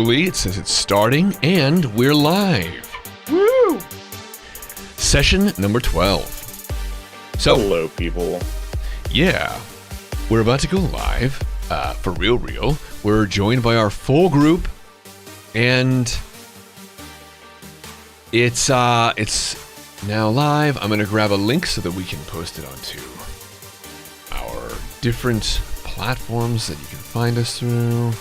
It says it's starting, and we're live. Woo! Session number 12. So, hello, people. Yeah, we're about to go live, for real. We're joined by our full group, and it's now live. I'm gonna grab a link so that we can post it onto our different platforms that you can find us through.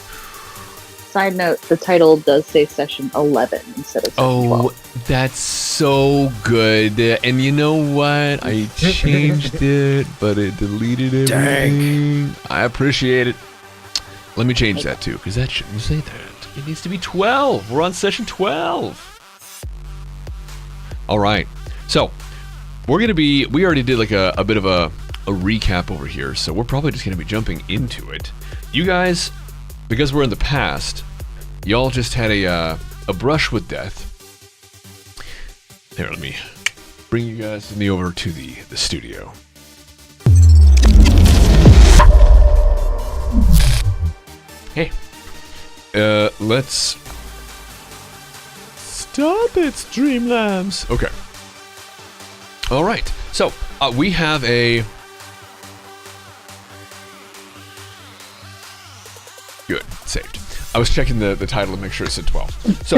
Side note, the title does say session 11 instead of session 12. That's so good. And you know what? I changed it, but it deleted everything. DANK. I appreciate it. Let me change that too, because that shouldn't say that. It needs to be 12. We're on session 12. All right. So, we already did like a bit of a recap over here, so we're probably just going to be jumping into it. You guys, because we're in the past, y'all just had a brush with death. Here, let me bring you guys over to the studio. Hey, let's stop it, Streamlabs. Okay. All right. So we have a. Good, saved. I was checking the title to make sure it said 12. So,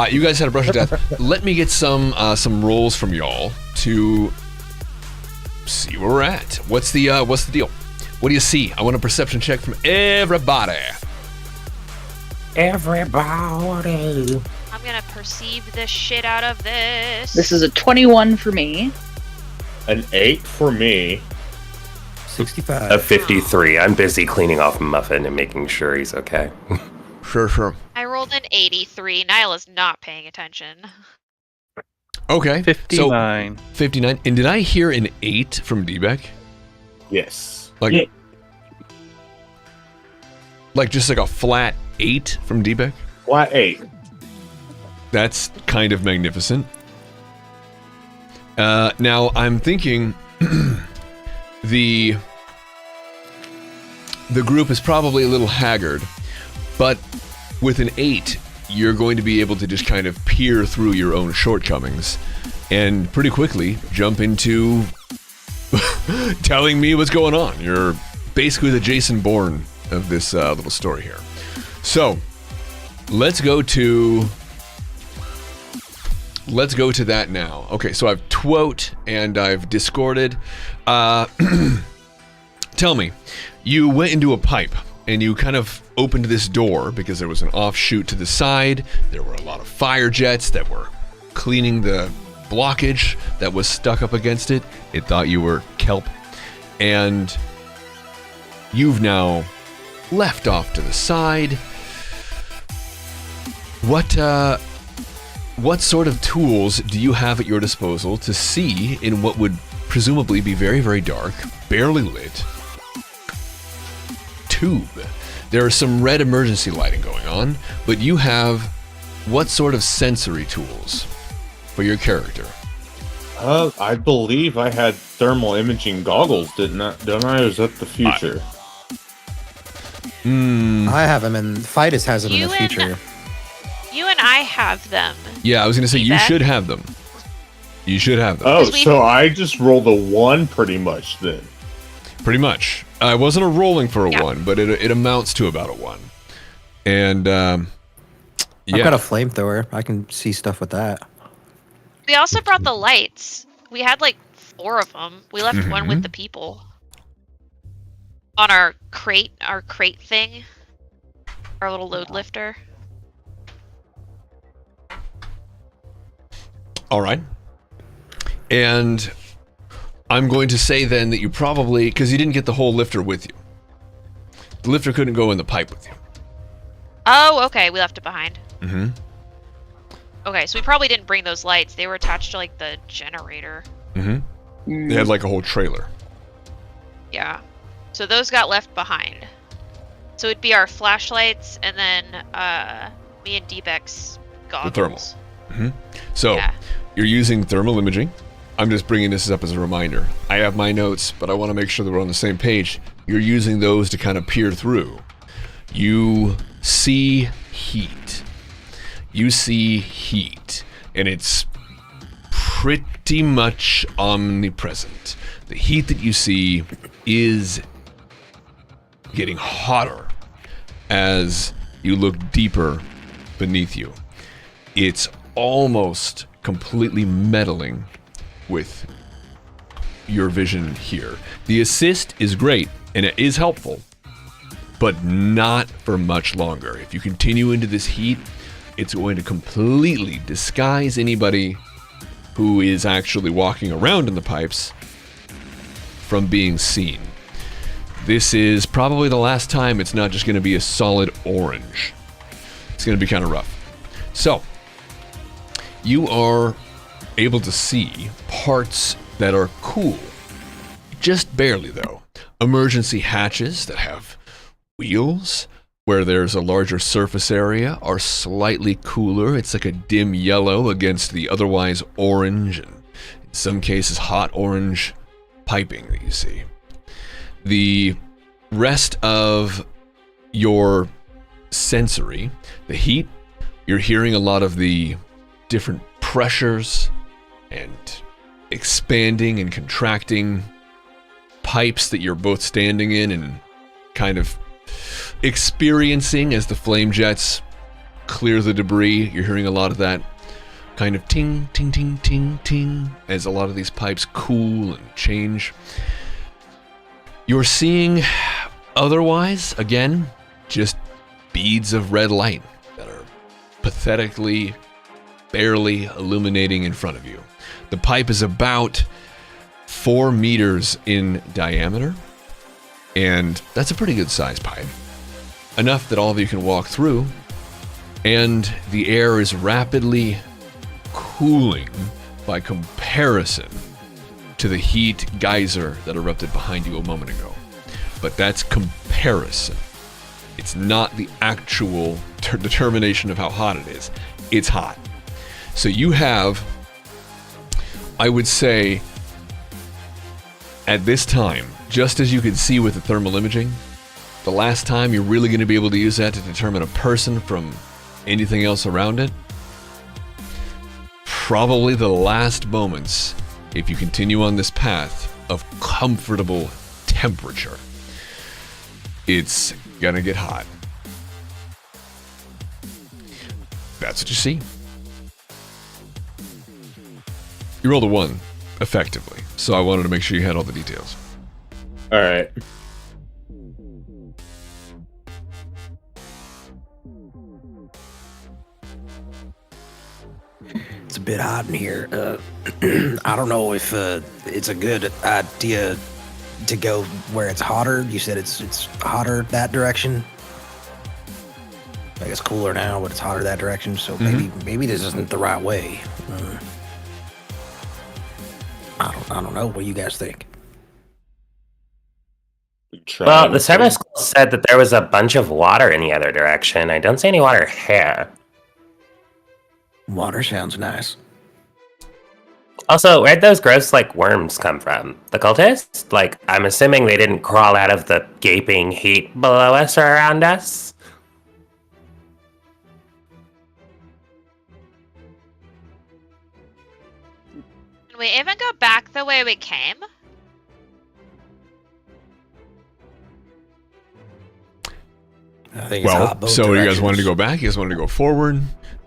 you guys had a brush of death. Let me get some rolls from y'all to see where we're at. What's the deal? What do you see? I want a perception check from everybody. Everybody. I'm gonna perceive the shit out of this. This is a 21 for me. An 8 for me. 65. A 53. I'm busy cleaning off Muffin and making sure he's okay. Sure. I rolled an 83. Nyla's not paying attention. Okay. 59. So, 59. And did I hear an 8 from D-Beck? Yes. Like just like a flat 8 from D-Beck? Flat 8. That's kind of magnificent. Now, I'm thinking the group is probably a little haggard, but with an 8, you're going to be able to just kind of peer through your own shortcomings and pretty quickly jump into telling me what's going on. You're basically the Jason Bourne of this little story here. So, let's go to that now. Okay, so I've twote and I've discorded. Tell me, you went into a pipe and you kind of opened this door because there was an offshoot to the side. There were a lot of fire jets that were cleaning the blockage that was stuck up against it. It thought you were kelp. And you've now left off to the side. What sort of tools do you have at your disposal to see in what would presumably be very, very dark, barely lit tube? There is some red emergency lighting going on, but you have what sort of sensory tools for your character? I believe I had thermal imaging goggles, don't I? Or is that the future? I have them, and Fidus has them in the You future. You and I have them. Yeah, I was gonna say you should have them. You should have them. Oh, 'Cause so I just rolled a 1 pretty much then. Pretty much. I wasn't a rolling for a Yeah. 1, but it amounts to about a 1. And I've yeah. got a flamethrower. I can see stuff with that. We also brought the lights. We had like 4 of them. We left one with the people. On our crate thing. Our little load lifter. All right. And I'm going to say then that you probably, because you didn't get the whole lifter with you. The lifter couldn't go in the pipe with you. Oh, okay. We left it behind. Mm-hmm. Okay, so we probably didn't bring those lights. They were attached to like the generator. Mm-hmm. They had like a whole trailer. Yeah. So those got left behind. So it'd be our flashlights and then me and D-Beck's goggles. Mm-hmm. So Yeah. you're using thermal imaging. I'm just bringing this up as a reminder. I have my notes, but I want to make sure that we're on the same page. You're using those to kind of peer through. You see heat. you see heat, and it's pretty much omnipresent. The heat that you see is getting hotter as you look deeper beneath you. It's almost completely meddling with your vision here. The assist is great, and it is helpful, but not for much longer. If you continue into this heat, it's going to completely disguise anybody who is actually walking around in the pipes from being seen. This is probably the last time it's not just going to be a solid orange. It's going to be kind of rough. So, you are able to see parts that are cool. Just barely, though. Emergency hatches that have wheels, where there's a larger surface area, are slightly cooler. It's like a dim yellow against the otherwise orange, and in some cases hot orange piping that you see. The rest of your sensory, the heat, you're hearing a lot of the different pressures and expanding and contracting pipes that you're both standing in and kind of experiencing as the flame jets clear the debris. You're hearing a lot of that kind of ting, ting, ting, ting, ting as a lot of these pipes cool and change. You're seeing otherwise, again, just beads of red light that are pathetically, barely illuminating in front of you. The pipe is about 4 meters in diameter, and that's a pretty good sized pipe. Enough that all of you can walk through, and the air is rapidly cooling by comparison to the heat geyser that erupted behind you a moment ago. But that's comparison. It's not the actual determination of how hot it is. It's hot. So you have, I would say, at this time, just as you can see with the thermal imaging, the last time you're really going to be able to use that to determine a person from anything else around it, probably the last moments, if you continue on this path of comfortable temperature. It's gonna get hot. That's what you see. You rolled a 1, effectively, so I wanted to make sure you had all the details. All right. It's a bit hot in here. I don't know if it's a good idea to go where it's hotter. You said it's hotter that direction. I guess cooler now, but it's hotter that direction. So maybe this isn't the right way. I don't know. What do you guys think? Well, the service school said that there was a bunch of water in the other direction. I don't see any water here. Water sounds nice. Also, where'd those gross, worms come from? The cultists? I'm assuming they didn't crawl out of the gaping heat below us or around us? Can we even go back the way we came? I think it's hot both so you guys wanted to directions. go back? You guys wanted to go forward?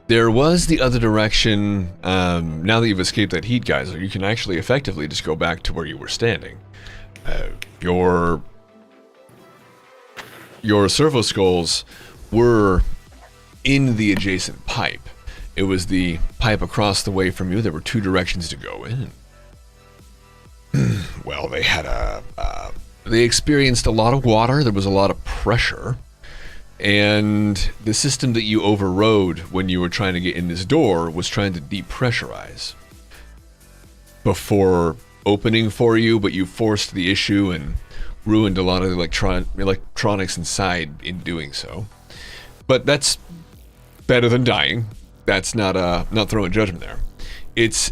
There was the other direction. Now that you've escaped that heat geyser, you can actually effectively just go back to where you were standing. Your servo skulls were in the adjacent pipe. It was the pipe across the way from you. There were 2 directions to go in. Well, they had they experienced a lot of water. There was a lot of pressure. And the system that you overrode when you were trying to get in this door was trying to depressurize before opening for you, but you forced the issue and ruined a lot of the electronics inside in doing so. But that's better than dying. That's not throwing judgment there. It's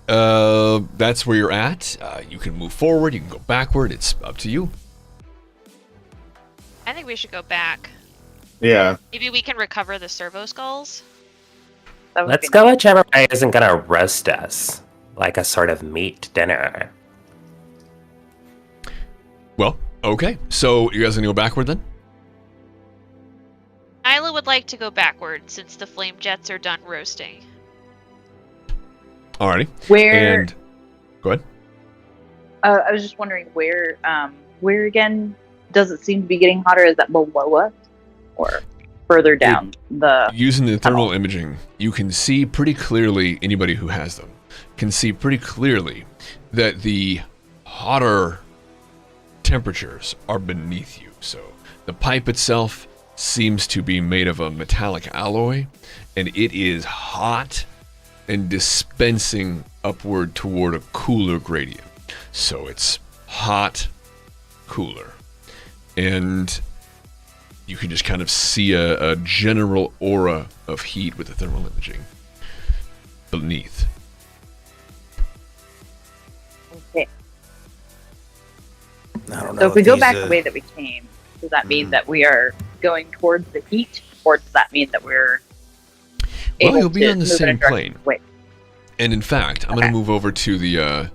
that's where you're at. You can move forward, you can go backward. It's up to you. I think we should go back. Yeah. Maybe we can recover the servo skulls. That would Let's be go nice. whichever way isn't gonna roast us. Like a sort of meat dinner. Well, okay. So you guys gonna go backward then? Nyla would like to go backward since the flame jets are done roasting. Alrighty. Where? And go ahead. I was just wondering where again does it seem to be getting hotter? Is that below us or further down the? Using the thermal imaging, you can see pretty clearly, anybody who has them can see pretty clearly that the hotter temperatures are beneath you. So the pipe itself seems to be made of a metallic alloy, and it is hot and dispensing upward toward a cooler gradient. So it's hot, cooler. And you can just kind of see a general aura of heat with the thermal imaging beneath. Okay. I don't know. So if we go these, back the way that we came, does that mean that we are going towards the heat, or does that mean that we're Well, able you'll be to on the move in a same direction plane. away? And in fact, I'm going to move over to the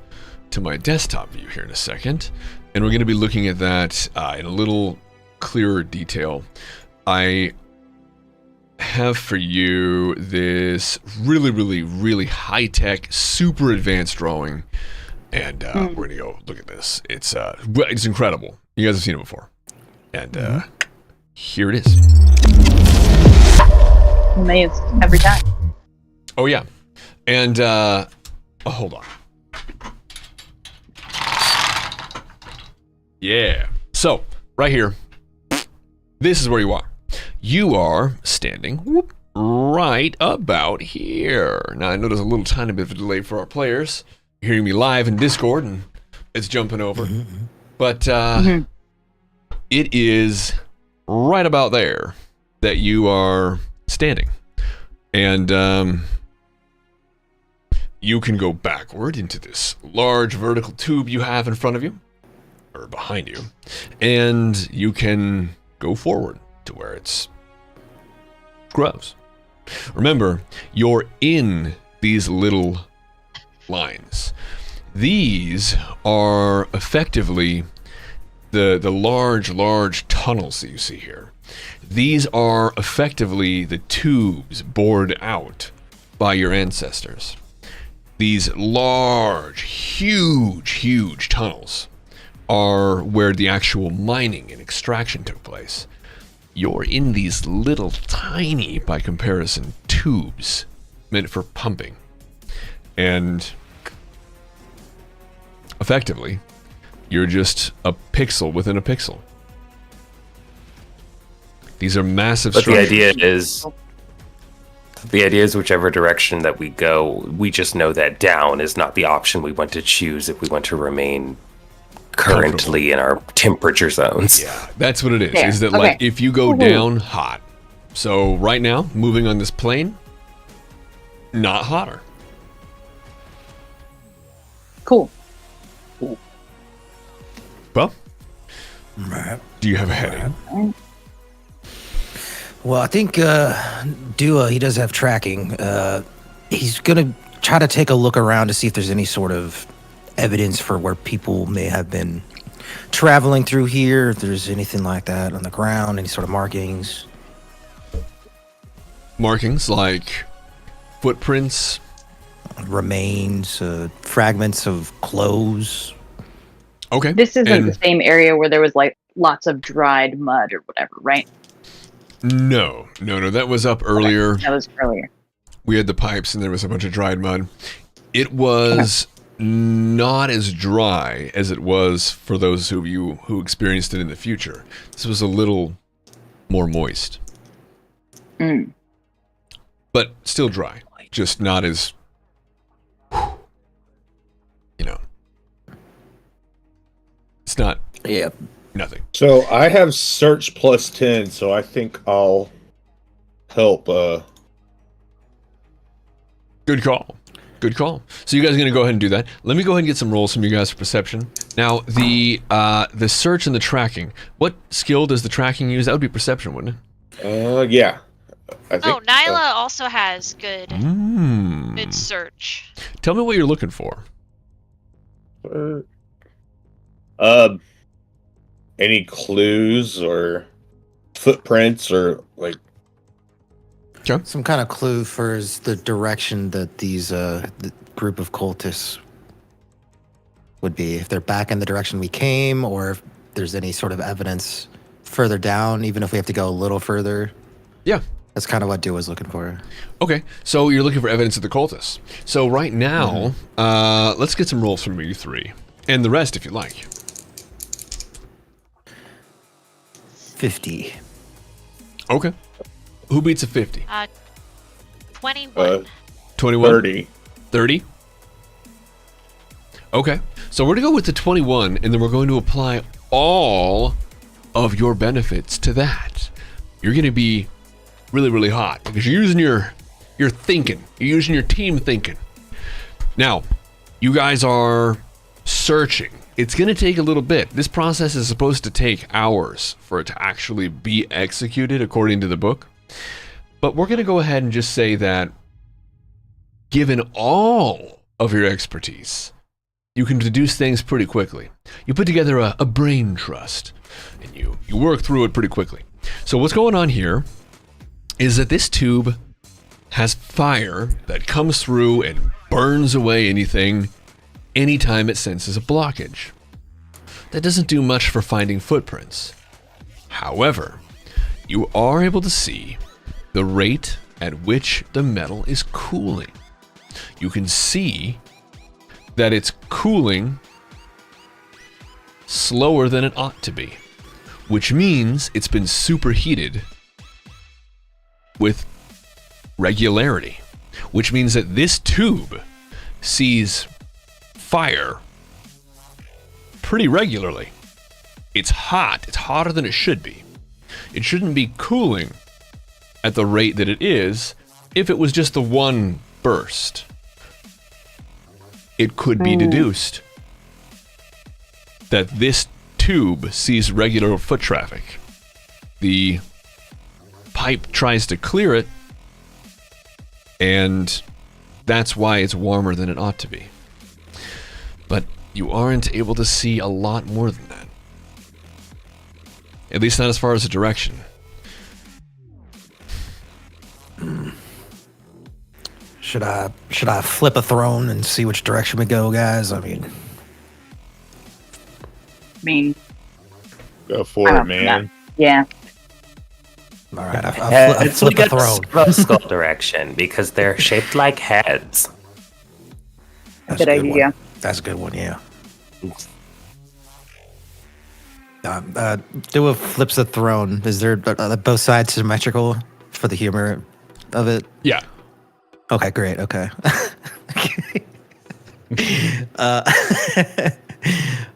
to my desktop view here in a second, and we're going to be looking at that in a little clearer detail. I have for you this really high-tech, super advanced drawing, and we're going to go look at this. It's incredible. You guys have seen it before, and here it is. Amazed every time. Oh yeah, and hold on. Yeah. So right here, this is where you are. You are standing right about here. Now I know there's a little tiny bit of a delay for our players. You're hearing me live in Discord, and it's jumping over. But it is right about there that you are standing. And you can go backward into this large vertical tube you have in front of you, or behind you, and you can go forward to where it's grows. Remember, you're in these little lines. These are effectively the large tunnels that you see here. These are effectively the tubes bored out by your ancestors. These large, huge tunnels are where the actual mining and extraction took place. You're in these little tiny, by comparison, tubes meant for pumping. And effectively, you're just a pixel within a pixel. These are massive But structures. the idea is whichever direction that we go, we just know that down is not the option we want to choose if we want to remain currently in our temperature zones. Yeah, that's what it is. Yeah, Is that okay. like if you go down, hot. So right now, moving on this plane, not hotter. Cool. Well, Right. do you have a heading? Well, I think Dua, he does have tracking. He's going to try to take a look around to see if there's any sort of evidence for where people may have been traveling through here, if there's anything like that on the ground, any sort of markings. Markings like footprints. Remains, fragments of clothes. Okay. This isn't and the same area where there was like lots of dried mud or whatever, right? No. That was up earlier. That was earlier. We had the pipes and there was a bunch of dried mud. It was not as dry as it was for those of you who experienced it in the future. This was a little more moist. But still dry. Just not as, it's not Yeah. nothing. So I have search plus 10, so I think I'll help. Good call. So you guys are going to go ahead and do that. Let me go ahead and get some rolls from you guys for perception. Now, the search and the tracking. What skill does the tracking use? That would be perception, wouldn't it? Yeah. I think, Oh, Nyla also has good Mm. search. Tell me what you're looking for. Any clues or footprints or like? Some kind of clue for the direction that these the group of cultists would be. If they're back in the direction we came, or if there's any sort of evidence further down, even if we have to go a little further. Yeah. That's kind of what Dew was looking for. Okay, so you're looking for evidence of the cultists. So right now, let's get some rolls from you three. And the rest, if you like. 50. Okay. Who beats a 50? 21. 21? 30. 30? Okay. So we're going to go with the 21, and then we're going to apply all of your benefits to that. You're going to be really, really hot because you're using your thinking. You're using your team thinking. Now, you guys are searching. It's going to take a little bit. This process is supposed to take hours for it to actually be executed according to the book. But we're going to go ahead and just say that given all of your expertise, you can deduce things pretty quickly. You put together a brain trust, and you work through it pretty quickly. So what's going on here is that this tube has fire that comes through and burns away anything anytime it senses a blockage. That doesn't do much for finding footprints. However, you are able to see the rate at which the metal is cooling. You can see that it's cooling slower than it ought to be, which means it's been superheated with regularity, which means that this tube sees fire pretty regularly. It's hot. It's hotter than it should be. It shouldn't be cooling at the rate that it is if it was just the one burst. It could be deduced that this tube sees regular foot traffic. The pipe tries to clear it, and that's why it's warmer than it ought to be. But you aren't able to see a lot more than that. At least not as far as the direction. Should I flip a throne and see which direction we go, guys? I mean, Go for it, man. Yeah. all right. I It's like flip a a throne. skull direction because they're shaped like heads. That's Good a good idea. one. That's a good one. Yeah. Dua flips a throne. Is there both sides symmetrical for the humor of it? Yeah. Okay, great. Okay.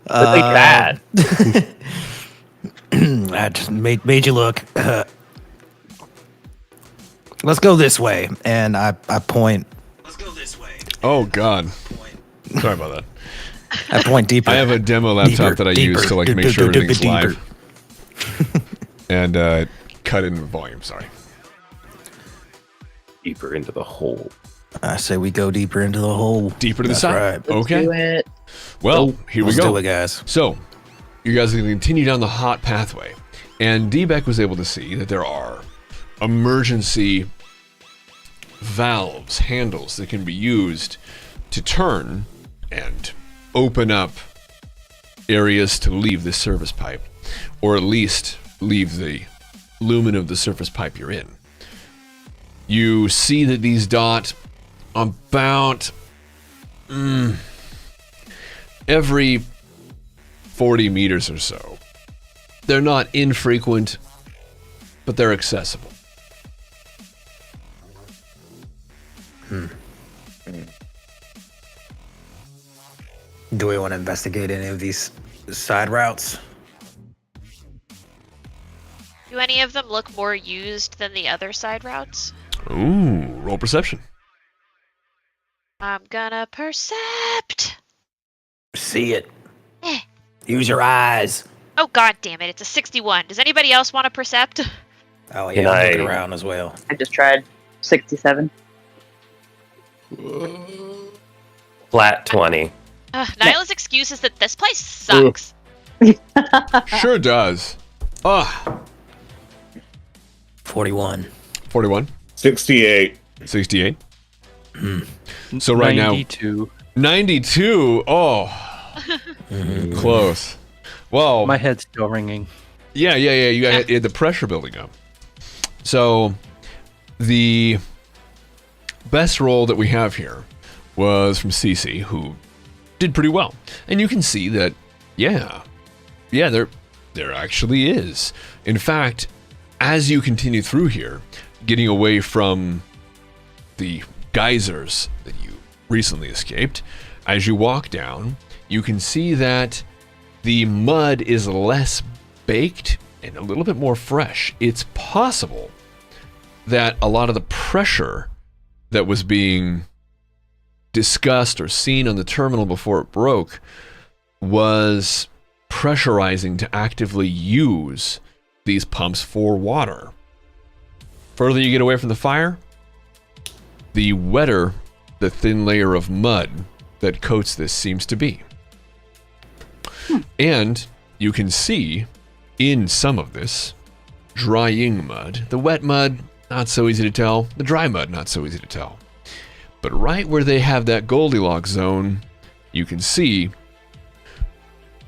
Look like that. I just made you look. Let's go this way, and I point. Let's go this way. Oh, God. Sorry about that. I point deeper. I have a demo laptop that I use to like make sure everything's live. And cut in volume, sorry. Deeper into the hole. I say we go deeper into the hole. Deeper to the That's side. right. Okay. Do it. Well, here we Let's go. do it, guys. So, you guys are going to continue down the hot pathway. And D-Beck was able to see that there are emergency valves, handles that can be used to turn and open up areas to leave this service pipe, or at least leave the lumen of the surface pipe you're in. You see that these dot about every 40 meters or so. They're not infrequent, but they're accessible. Do we want to investigate any of these side routes? Do any of them look more used than the other side routes? Ooh, roll perception. I'm gonna percept. See it. Eh. Use your eyes. Oh, god damn it, it's a 61. Does anybody else want to percept? Oh Can yeah, I'm I- looking around as well. I just tried 67. Flat 20. Nyla's excuse is that this place sucks. Sure does. Ah, 41. 41, 68. 68. So right 92. now, 92. Oh, close. Well, My head's still ringing. yeah. You had the pressure building up. So the best roll that we have here was from Cece, who did pretty well. And you can see that, yeah, there actually is. In fact, as you continue through here, getting away from the geysers that you recently escaped, as you walk down, you can see that the mud is less baked and a little bit more fresh. It's possible that a lot of the pressure that was being discussed or seen on the terminal before it broke was pressurizing to actively use these pumps for water. Further you get away from the fire, the wetter the thin layer of mud that coats this seems to be. And you can see in some of this drying mud, the wet mud, not so easy to tell, the dry mud, not so easy to tell. But right where they have that Goldilocks zone, you can see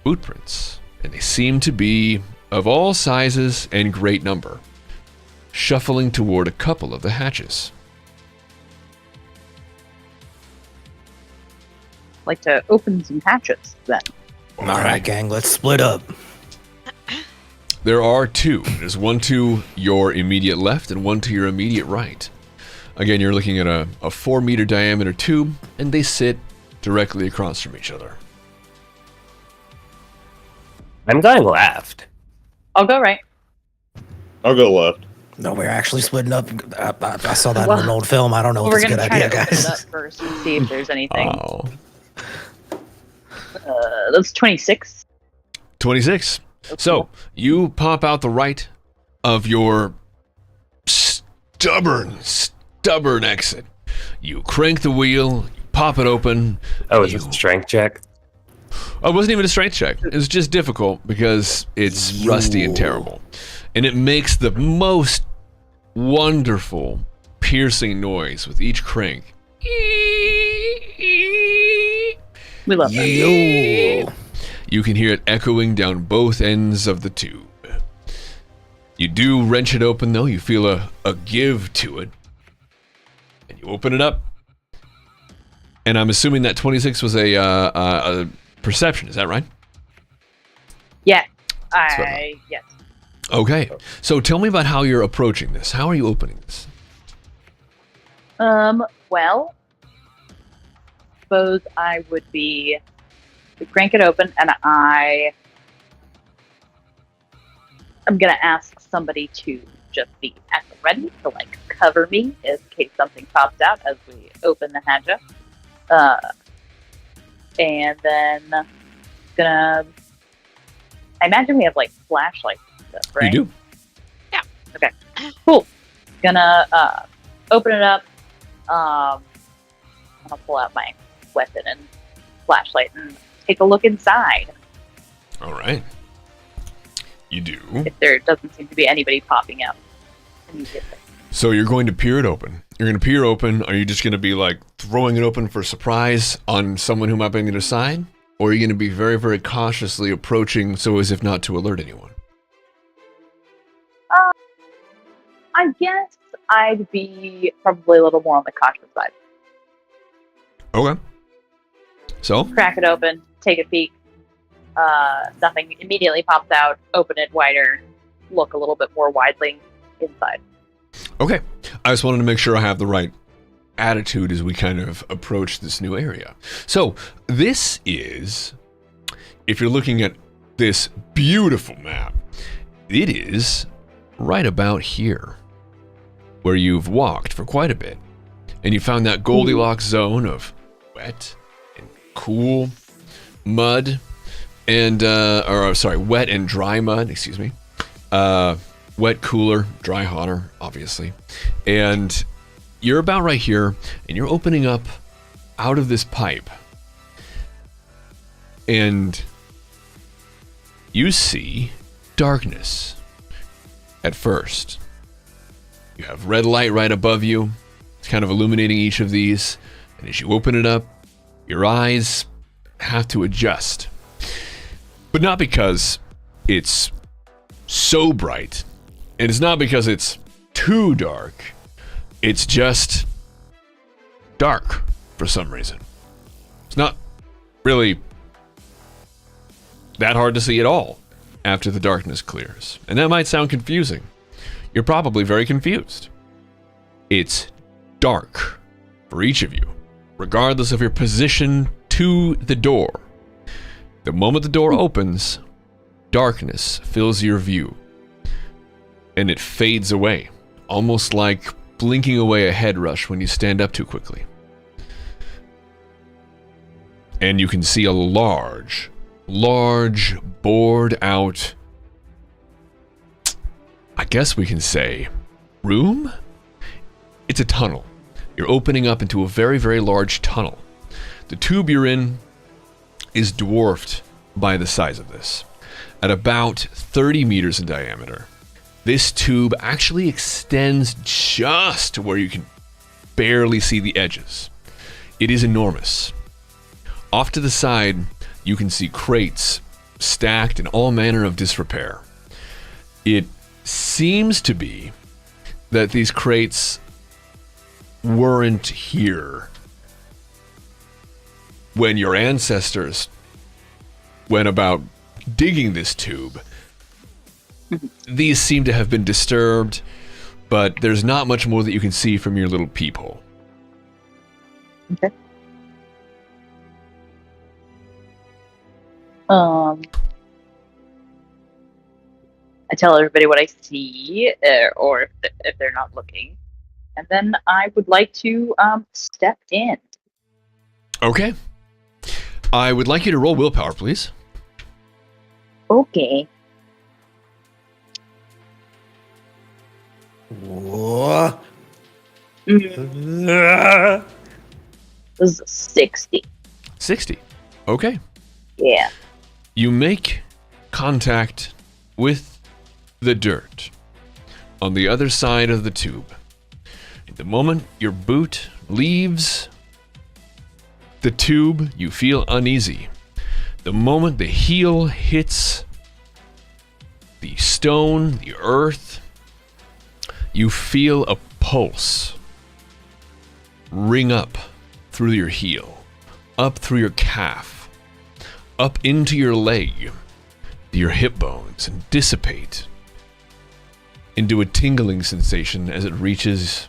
boot prints, and they seem to be of all sizes and great number, shuffling toward a couple of the hatches. Like to open some hatches then. All right, gang, let's split up. There are two. There's one to your immediate left and one to your immediate right. Again, you're looking at a 4-meter diameter tube, and they sit directly across from each other. I'm going left. I'll go right. I'll go left. No, we're actually splitting up. I saw that in an old film. I don't know if We're it's a gonna good try idea, to open it guys. up first and see if there's anything. Oh. That's 26. 26. So, you pop out the right of your stubborn exit. You crank the wheel, you pop it open. Oh, is this a strength check? Oh, it wasn't even a strength check. It was just difficult because it's rusty and terrible. And it makes the most wonderful, piercing noise with each crank. We love that. Yo. You can hear it echoing down both ends of the tube. You do wrench it open, though. You feel a give to it. And you open it up. And I'm assuming that 26 was a perception. Is that right? Yeah. what Yes. Okay. So tell me about how you're approaching this. How are you opening this? Well, suppose I would crank it open, and I'm gonna ask somebody to just be at the ready to like cover me in case something pops out as we open the hatch up. And then I imagine we have like flashlights and stuff, right? You do. Okay. Cool. Gonna open it up. I'm gonna pull out my weapon and flashlight and take a look inside. All right. You do. If there doesn't seem to be anybody popping out immediately. So you're going to peer it open. You're going to peer open. Are you just going to be like throwing it open for surprise on someone who might be on the other side? Or are you going to be very, very cautiously approaching so as if not to alert anyone? I guess I'd be probably a little more on the cautious side. Okay. So? Crack it open, take a peek. Nothing immediately pops out. Open it wider. Look a little bit more widely inside. Okay. I just wanted to make sure I have the right attitude as we kind of approach this new area. So, this is, if you're looking at this beautiful map, it is right about here, where you've walked for quite a bit, and you found that Goldilocks zone of wet and cool mud, and, wet and dry mud, excuse me, Wet cooler, dry hotter, obviously. And you're about right here, and you're opening up out of this pipe. And you see darkness at first. You have red light right above you. It's kind of illuminating each of these. And as you open it up, your eyes have to adjust. But not because it's so bright. And it's not because it's too dark. It's just dark for some reason. It's not really that hard to see at all after the darkness clears. And that might sound confusing. You're probably very confused. It's dark for each of you, regardless of your position to the door. The moment the door opens, darkness fills your view. And it fades away, almost like blinking away a head rush when you stand up too quickly. And you can see a large, bored out, I guess we can say, room? It's a tunnel. You're opening up into a very, very large tunnel. The tube you're in is dwarfed by the size of this. At about 30 meters in diameter, this tube actually extends just to where you can barely see the edges. It is enormous. Off to the side, you can see crates stacked in all manner of disrepair. It seems to be that these crates weren't here when your ancestors went about digging this tube. These seem to have been disturbed, but there's not much more that you can see from your little peephole. Okay. I tell everybody what I see, or if they're not looking, and then I would like to step in. Okay. I would like you to roll willpower, please. Okay. Whoa. This is a 60. 60. Okay. Yeah. You make contact with the dirt on the other side of the tube. At the moment your boot leaves the tube, you feel uneasy. The moment the heel hits the stone, the earth, you feel a pulse ring up through your heel, up through your calf, up into your leg, your hip bones, and dissipate into a tingling sensation as it reaches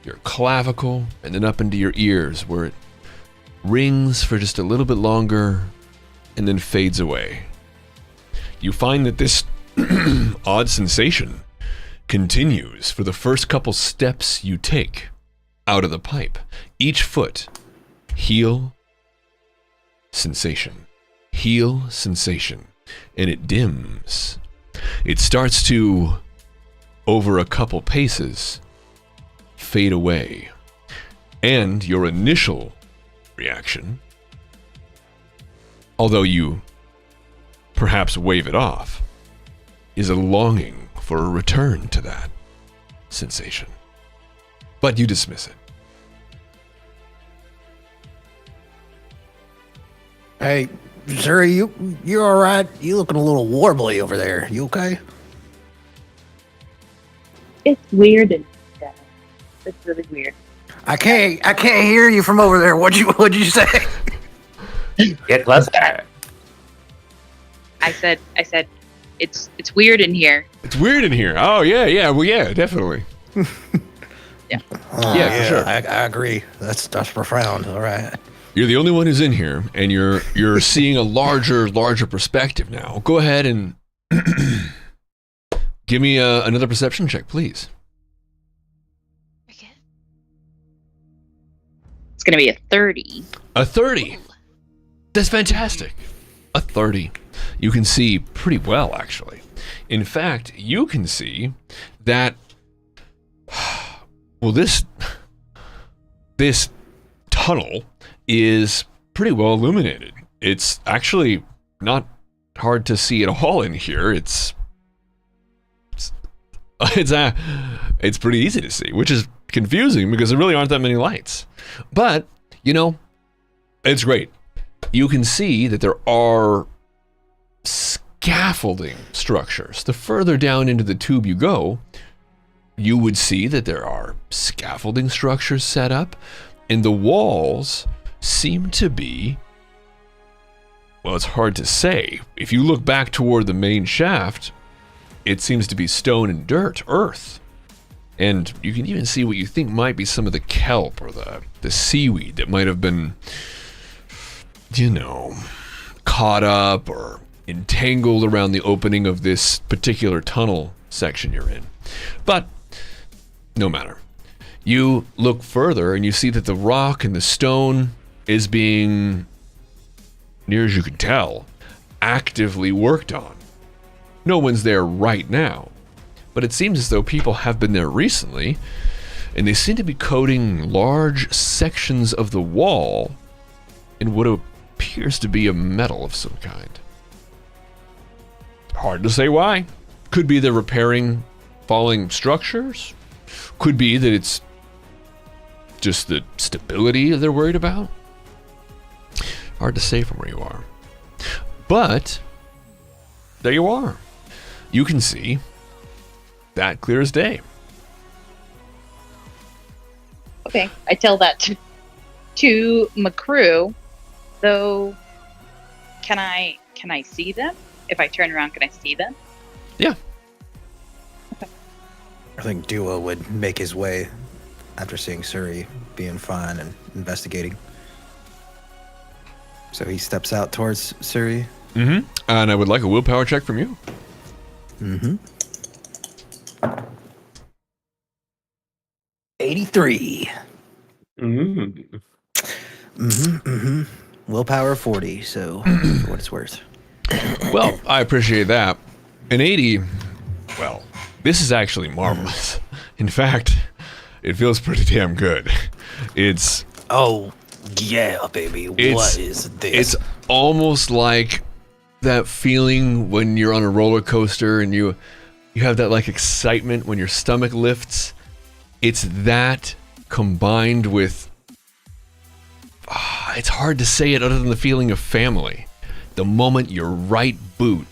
your clavicle and then up into your ears, where it rings for just a little bit longer and then fades away. You find that this odd sensation continues for the first couple steps you take out of the pipe. Each foot, heel, sensation, heel, sensation, and it dims. It starts to, over a couple paces, fade away. And your initial reaction, although you perhaps wave it off, is a longing for a return to that sensation. But you dismiss it. Hey, sir, you all right? You looking a little warbly over there. You okay? It's weird and it's really weird. I can't hear you from over there. What'd you say? Get closer. I said it's weird in here. It's weird in here. Oh, yeah. Well, yeah, definitely. Yeah. Yeah, for sure. I agree. That's profound. All right. You're the only one who's in here, and you're seeing a larger perspective now. Go ahead and give me another perception check, please. Okay. It's gonna be a 30. A 30. That's fantastic. A 30. you can see pretty well, actually. In fact, you can see that, well, this tunnel is pretty well illuminated. It's actually not hard to see at all in here. It's pretty easy to see, which is confusing because there really aren't that many lights. But, it's great. You can see that there are scaffolding structures. The further down into the tube you go, you would see that there are scaffolding structures set up, and the walls seem to be, well, it's hard to say. If you look back toward the main shaft, it seems to be stone and dirt, earth. And you can even see what you think might be some of the kelp or the seaweed that might have been, caught up or entangled around the opening of this particular tunnel section you're in. But no matter. You look further and you see that the rock and the stone is being, near as you can tell, actively worked on. No one's there right now, but it seems as though people have been there recently, and they seem to be coating large sections of the wall in what appears to be a metal of some kind. Hard to say why. Could be they're repairing falling structures. Could be that it's just the stability they're worried about. Hard to say from where you are. But there you are. You can see that clear as day. Okay, I tell that to my crew. Though, can I see them? If I turn around, can I see them? Yeah. I think Dua would make his way after seeing Suri being fine and investigating. So he steps out towards Suri. Mm-hmm. And I would like a willpower check from you. Mm-hmm. 83. Mm. Mm-hmm. Willpower 40, so for what it's worth. Well, I appreciate that. An 80, well, this is actually marvelous. In fact, it feels pretty damn good. It's... Oh, yeah, baby. What is this? It's almost like that feeling when you're on a roller coaster and you have that like excitement when your stomach lifts. It's that combined with... it's hard to say it other than the feeling of family. The moment your right boot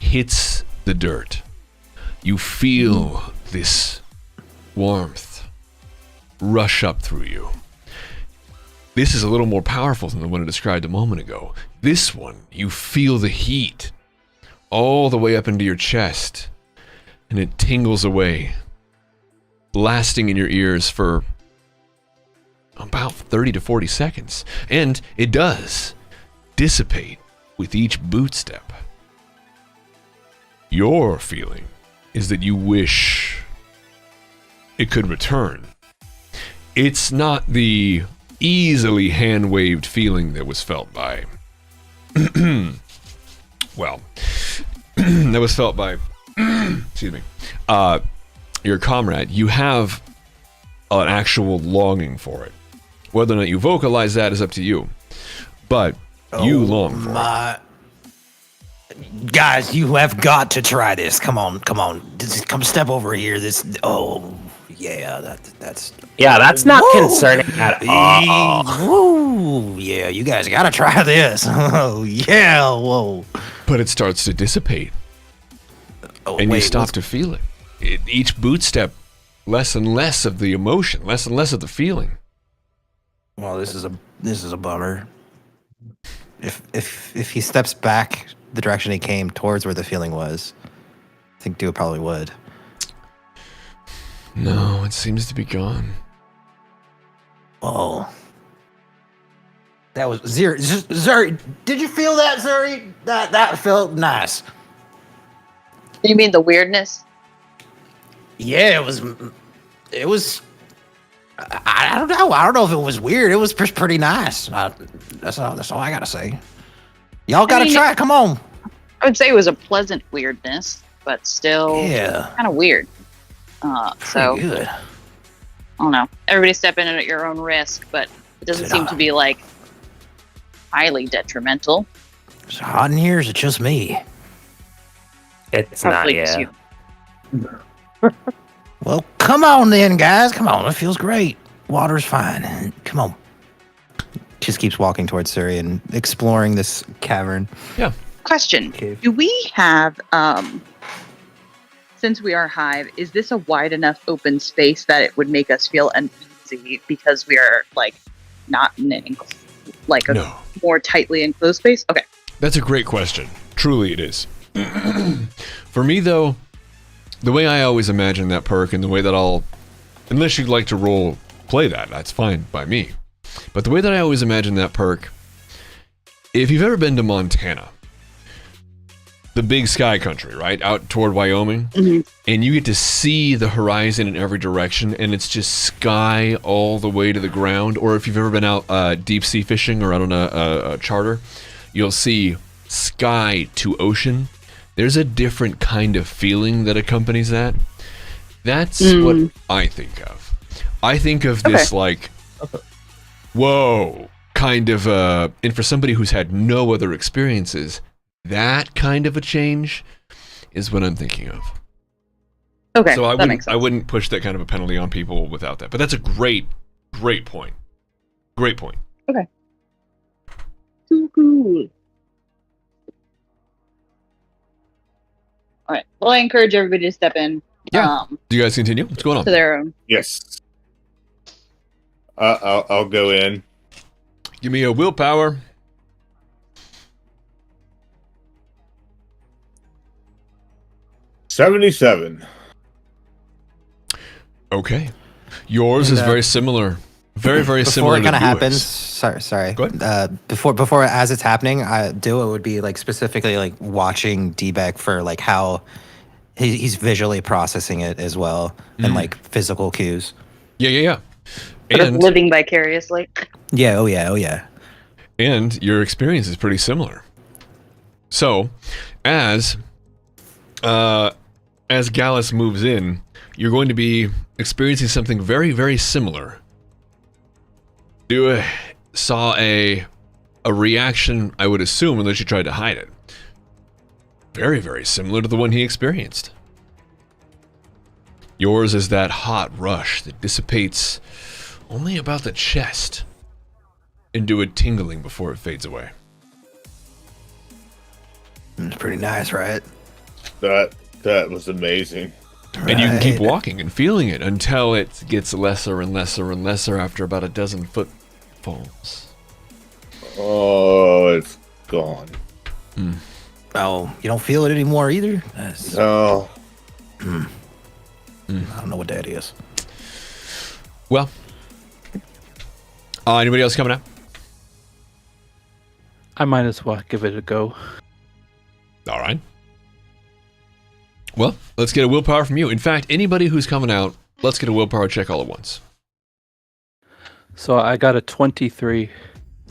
hits the dirt, you feel this warmth rush up through you. This is a little more powerful than the one I described a moment ago. This one, you feel the heat all the way up into your chest, and it tingles away, lasting in your ears for about 30 to 40 seconds. And it does dissipate with each boot step. Your feeling is that you wish it could return. It's not the easily hand-waved feeling that was felt by well, that was felt by excuse me, your comrade. You have an actual longing for it. Whether or not you vocalize that is up to you, but you long for it. Guys, you have got to try this. Come on. Just come step over here. That's not concerning at all. Woo, yeah, you guys gotta try this. Oh, yeah, whoa. But it starts to dissipate, and you stop to feel it. Each boot step, less and less of the emotion, less and less of the feeling. Well, this is a bummer. If he steps back the direction he came towards where the feeling was, I think Dua probably would. No, it seems to be gone. Oh. That was Zuri. Did you feel that, Zuri? That felt nice. You mean the weirdness? Yeah, it was. I don't know. I don't know if it was weird. It was pretty nice. That's all I gotta say. Y'all gotta try it. Come on. I would say it was a pleasant weirdness, but still Yeah. kind of weird. So Pretty good. I don't know. Everybody step in at your own risk, but it doesn't seem to be like highly detrimental. Is it hot in here? Or is it just me? It's Probably not, just yeah. you. Well, come on then, guys. Come on. It feels great. Water's fine. Come on. Just keeps walking towards Suri and exploring this cavern. Yeah. Question: Cave. do we have, since we are Hive, is this a wide enough open space that it would make us feel uneasy because we are like not in an like a No. more tightly enclosed space? Okay. That's a great question. Truly it is. For me, though, the way I always imagine that perk and the way that unless you'd like to play that, that's fine by me. But the way that I always imagine that perk, if you've ever been to Montana, the big sky country, right? Out toward Wyoming, and you get to see the horizon in every direction, and it's just sky all the way to the ground. Or if you've ever been out deep sea fishing or out on a charter, you'll see sky to ocean. There's a different kind of feeling that accompanies that. That's what I think of. I think of this like, whoa, kind of, and for somebody who's had no other experiences, that kind of a change is what I'm thinking of. Okay. So that makes sense. I wouldn't push that kind of a penalty on people without that. But that's a great point. Great point. Okay. Cool. All right. Well, I encourage everybody to step in. Yeah. Do you guys continue? What's going on? To their own. Yes. I'll go in. Give me a willpower. $77. Okay. Yours is very similar. Very, very similar. Before it kind to of happens, Buick's. sorry. Go ahead. Before as it's happening, Dua would be like specifically like watching D-Beck for like how he's visually processing it as well, and like physical cues. Yeah. Sort of And living vicariously. Yeah, oh yeah. and your experience is pretty similar. So, as Gallus moves in, you're going to be experiencing something very, very similar. You saw a reaction, I would assume, unless you tried to hide it. Very, very similar to the one he experienced. Yours is that hot rush that dissipates only about the chest into a tingling before it fades away. It's pretty nice, right? That was amazing. And you can keep walking and feeling it until it gets lesser and lesser and lesser after about a dozen footfalls. Oh, it's gone. Oh, you don't feel it anymore either? No. I don't know what that is. Well, anybody else coming up? I might as well give it a go. All right. Well, let's get a willpower from you. In fact, anybody who's coming out, let's get a willpower check all at once. So I got a 23.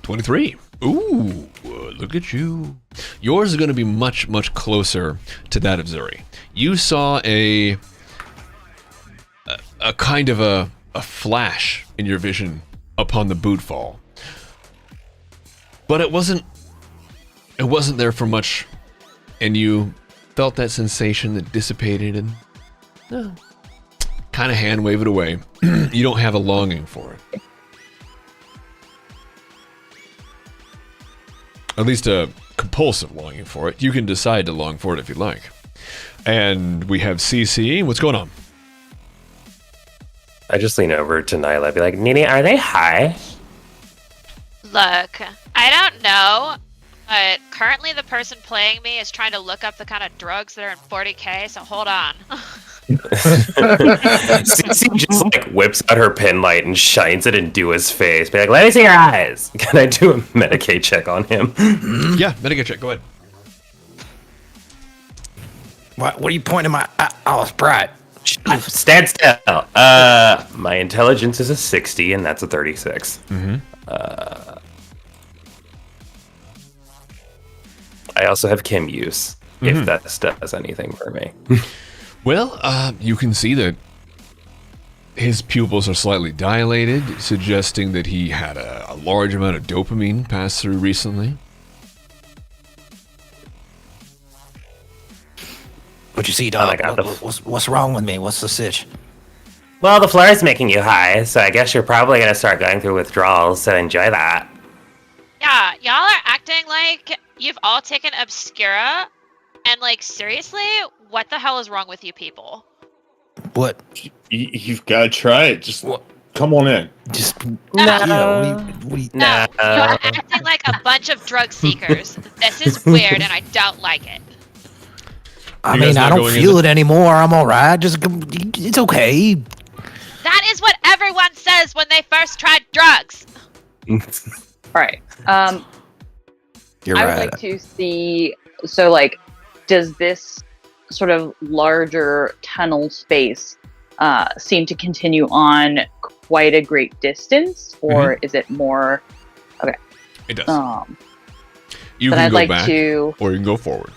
23. Ooh, look at you. Yours is going to be much, much closer to that of Zuri. You saw a kind of a flash in your vision upon the boot fall. But it wasn't there for much, and you felt that sensation that dissipated and kind of hand wave it away. You don't have a longing for it. At least a compulsive longing for it. You can decide to long for it if you like. And we have CC. What's going on? I just lean over to Nyla, be like, Nini, are they high? Look, I don't know, but currently the person playing me is trying to look up the kind of drugs that are in 40k, so hold on. Cece just like whips out her pen light and shines it in Dua's face. Be like, let me see your eyes. Can I do a Medicaid check on him? Yeah, Medicaid check. Go ahead. What are you pointing my... Oh, it's bright. Stand still. My intelligence is a 60, and that's a 36. I also have Kim use, if that does anything for me. Well, you can see that his pupils are slightly dilated, suggesting that he had a large amount of dopamine pass through recently. What you see, dog? my God, What's wrong with me? What's the sitch? Well, the floor is making you high, so I guess you're probably going to start going through withdrawals, so enjoy that. Yeah, y'all are acting like you've all taken Obscura, and like seriously, what the hell is wrong with you people? What? You've got to try it. Just come on in. Just No. yeah. What do you, No, you're acting like a bunch of drug seekers. This is weird, and I don't like it. I You guys mean, I not don't going feel in it anymore. I'm all right. Just it's okay. That is what everyone says when they first tried drugs. All right. You're I would right. like to see. So, like, does this sort of larger tunnel space seem to continue on quite a great distance, or is it more? Okay. It does. You Then can I'd go like back, to. or you can go forward.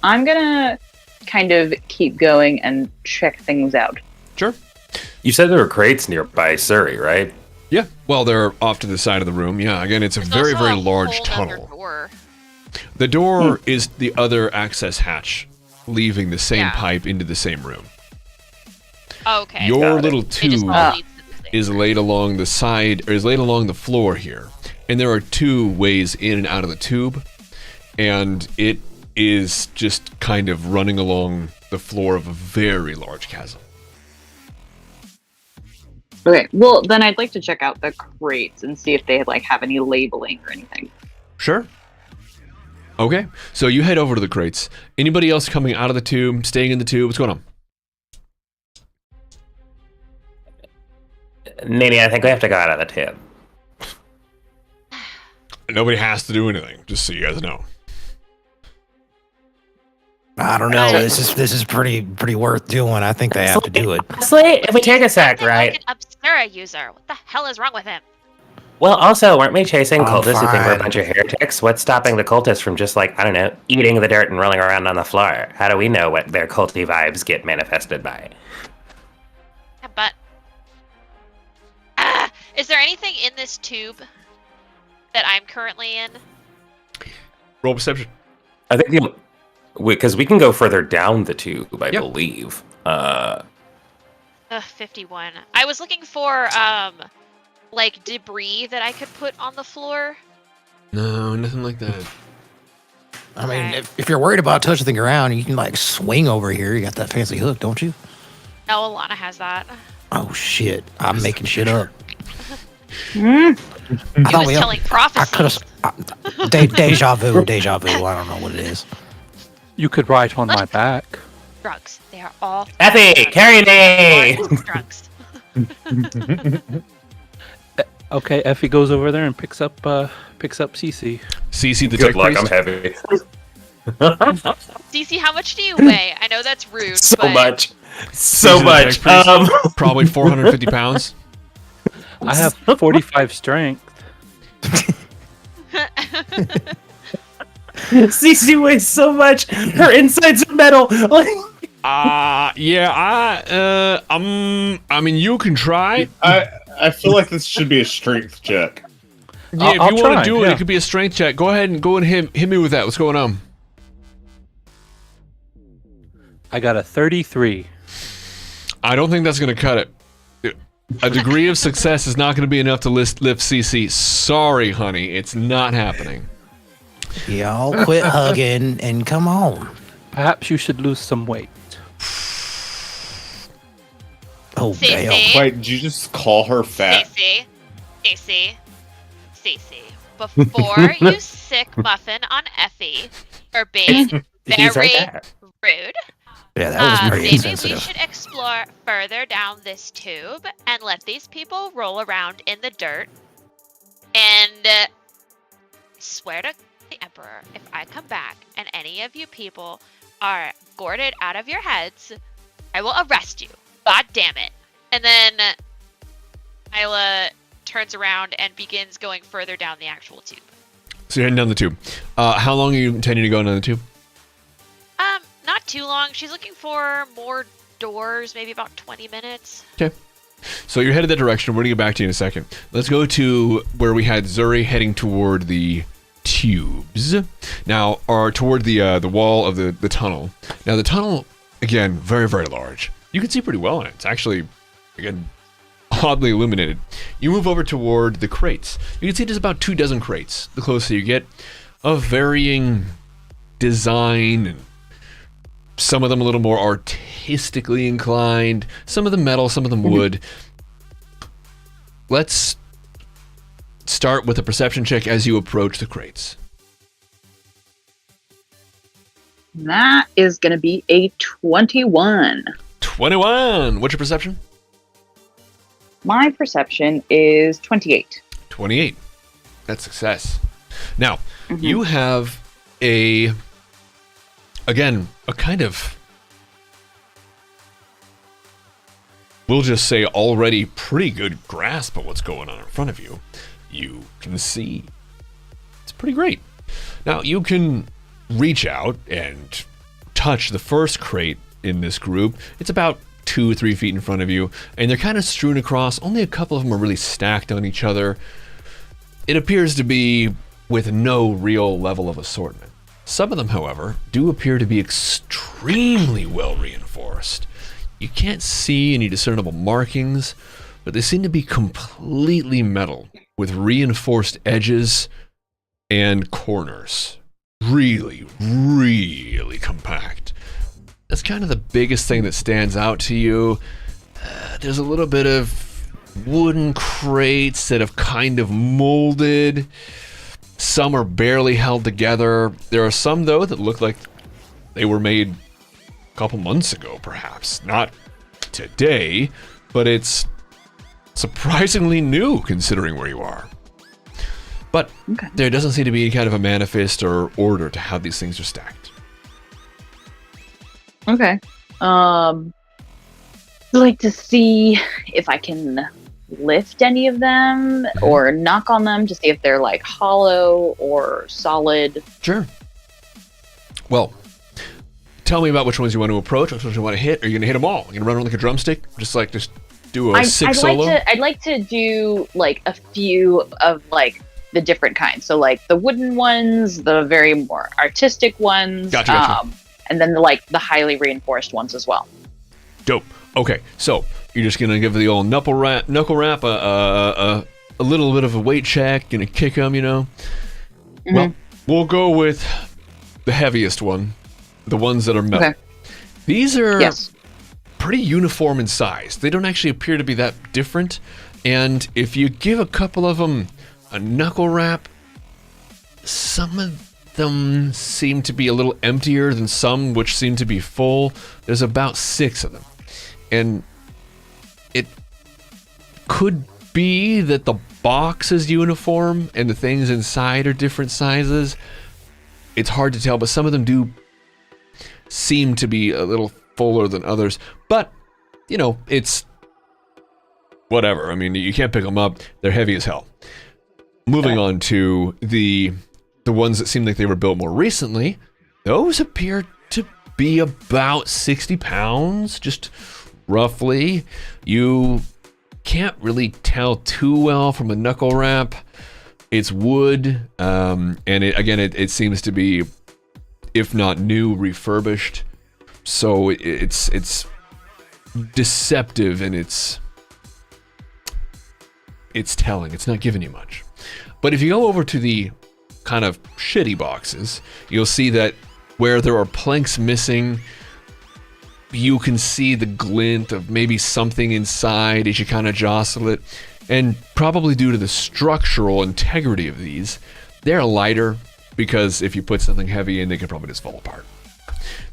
I'm gonna kind of keep going and check things out. Sure. You said there were crates nearby Surrey, right? Yeah. Well, they're off to the side of the room. Yeah. Again, it's a There's very, also very a large whole nother tunnel. door. The door is the other access hatch, leaving the same Yeah. pipe into the same room. Okay. Your little It just tube all leads to the same. is laid along the side, or is laid along the floor here. And there are two ways in and out of the tube. And it is just kind of running along the floor of a very large chasm. Okay. Well, then I'd like to check out the crates and see if they like have any labeling or anything. Sure. Okay. So you head over to the crates. Anybody else coming out of the tube, staying in the tube? What's going on? Maybe I think we have to go out of the tube. Nobody has to do anything, just so you guys know. I don't know. This is pretty worth doing. I think they have to do it. Honestly, if we take a sec, Acting right? like an Obscura user. What the hell is wrong with him? Well, also, weren't we chasing I'm cultists who think we're a fine. bunch of heretics? What's stopping the cultists from just, like, I don't know, eating the dirt and rolling around on the floor? How do we know what their culty vibes get manifested by? Yeah, but is there anything in this tube that I'm currently in? Roll perception. I think because we can go further down the tube, I Yep. believe. 51. I was looking for like debris that I could put on the floor. No, nothing like that. I mean, Okay. if you're worried about touching the ground, you can like swing over here. You got that fancy hook, don't you? No, Alana has that. Oh shit! I'm making shit up. He I thought was we. telling I prophecies. could have. Deja vu. Deja vu. I don't know what it is. You could ride on my back. Drugs. They are all Effie, carry me! drugs. Okay, Effie goes over there and picks up Cece. CC the Good tech luck, I'm priest. heavy. Cece, how much do you weigh? I know that's rude, So but much. So the much. tech priest. Probably 450 pounds. I have 45 strength. Cece weighs so much. Her insides are metal. Yeah, I mean, you can try. I feel like this should be a strength check. Yeah, if I'll you want try, to do it, yeah. it could be a strength check. Go ahead and hit me with that. What's going on? I got a 33. I don't think that's going to cut it. A degree of success is not going to be enough to lift CC. Sorry, honey, it's not happening. Y'all quit hugging and come on. Perhaps you should lose some weight. Oh damn! Cece, Wait, did you just call her fat? Cece. Before you sick muffin on Effie for being He's very right there. rude, Yeah, that was pretty maybe we insensitive. should explore further down this tube and let these people roll around in the dirt. And swear to the Emperor, if I come back and any of you people are gourded out of your heads, I will arrest you. God damn it. And then Isla turns around and begins going further down the actual tube. So you're heading down the tube. How long are you intending to go down the tube? Not too long. She's looking for more doors, maybe about 20 minutes. Okay. So you're headed that direction. We're going to get back to you in a second. Let's go to where we had Zuri heading toward the tubes. Now, or toward the wall of the tunnel. Now, the tunnel, again, very, very large. You can see pretty well in it. It's actually, again, oddly illuminated. You move over toward the crates. You can see there's about 24 crates. The closer you get, of varying design, and some of them a little more artistically inclined, some of them metal, some of them wood. Let's start with a perception check as you approach the crates. That is going to be a 21. 21. What's your perception? My perception is 28. 28. That's success. Now, you have a kind of, we'll just say, already pretty good grasp of what's going on in front of you. You can see. It's pretty great. Now, you can reach out and touch the first crate in this group. It's about 2 or 3 feet in front of you, and they're kind of strewn across. Only a couple of them are really stacked on each other. It appears to be with no real level of assortment. Some of them, however, do appear to be extremely well reinforced. You can't see any discernible markings, but they seem to be completely metal with reinforced edges and corners. Really, really compact. That's kind of the biggest thing that stands out to you. There's a little bit of wooden crates that have kind of molded. Some are barely held together. There are some, though, that look like they were made a couple months ago, perhaps. Not today, but it's surprisingly new considering where you are. But there doesn't seem to be any kind of a manifest or order to how these things are stacked. Okay. I'd like to see if I can lift any of them or knock on them to see if they're like hollow or solid. Sure. Well, tell me about which ones you want to approach, which ones you want to hit. Are you going to hit them all? Are you going to run around like a drumstick? Just do a solo? I'd like to do like a few of like the different kinds. So like the wooden ones, the very more artistic ones. Gotcha. And then the highly reinforced ones as well. Dope. Okay, so you're just gonna give the old knuckle wrap a little bit of a weight check, gonna kick them, you know. Well, we'll go with the heaviest one, the ones that are metal. Okay. These are Yes. pretty uniform in size. They don't actually appear to be that different. And if you give a couple of them a knuckle wrap, some of them seem to be a little emptier than some which seem to be full. There's about 6 of them. And it could be that the box is uniform and the things inside are different sizes. It's hard to tell, but some of them do seem to be a little fuller than others. But, you know, it's whatever. I mean, you can't pick them up. They're heavy as hell. Moving on to the ones that seem like they were built more recently, those appear to be about 60 pounds, just roughly. You can't really tell too well from a knuckle wrap. It's wood, and it seems to be, if not new, refurbished. So it's deceptive and it's telling. It's not giving you much. But if you go over to the kind of shitty boxes, you'll see that where there are planks missing, you can see the glint of maybe something inside as you kind of jostle it. And probably due to the structural integrity of these, they're lighter, because if you put something heavy in, they could probably just fall apart.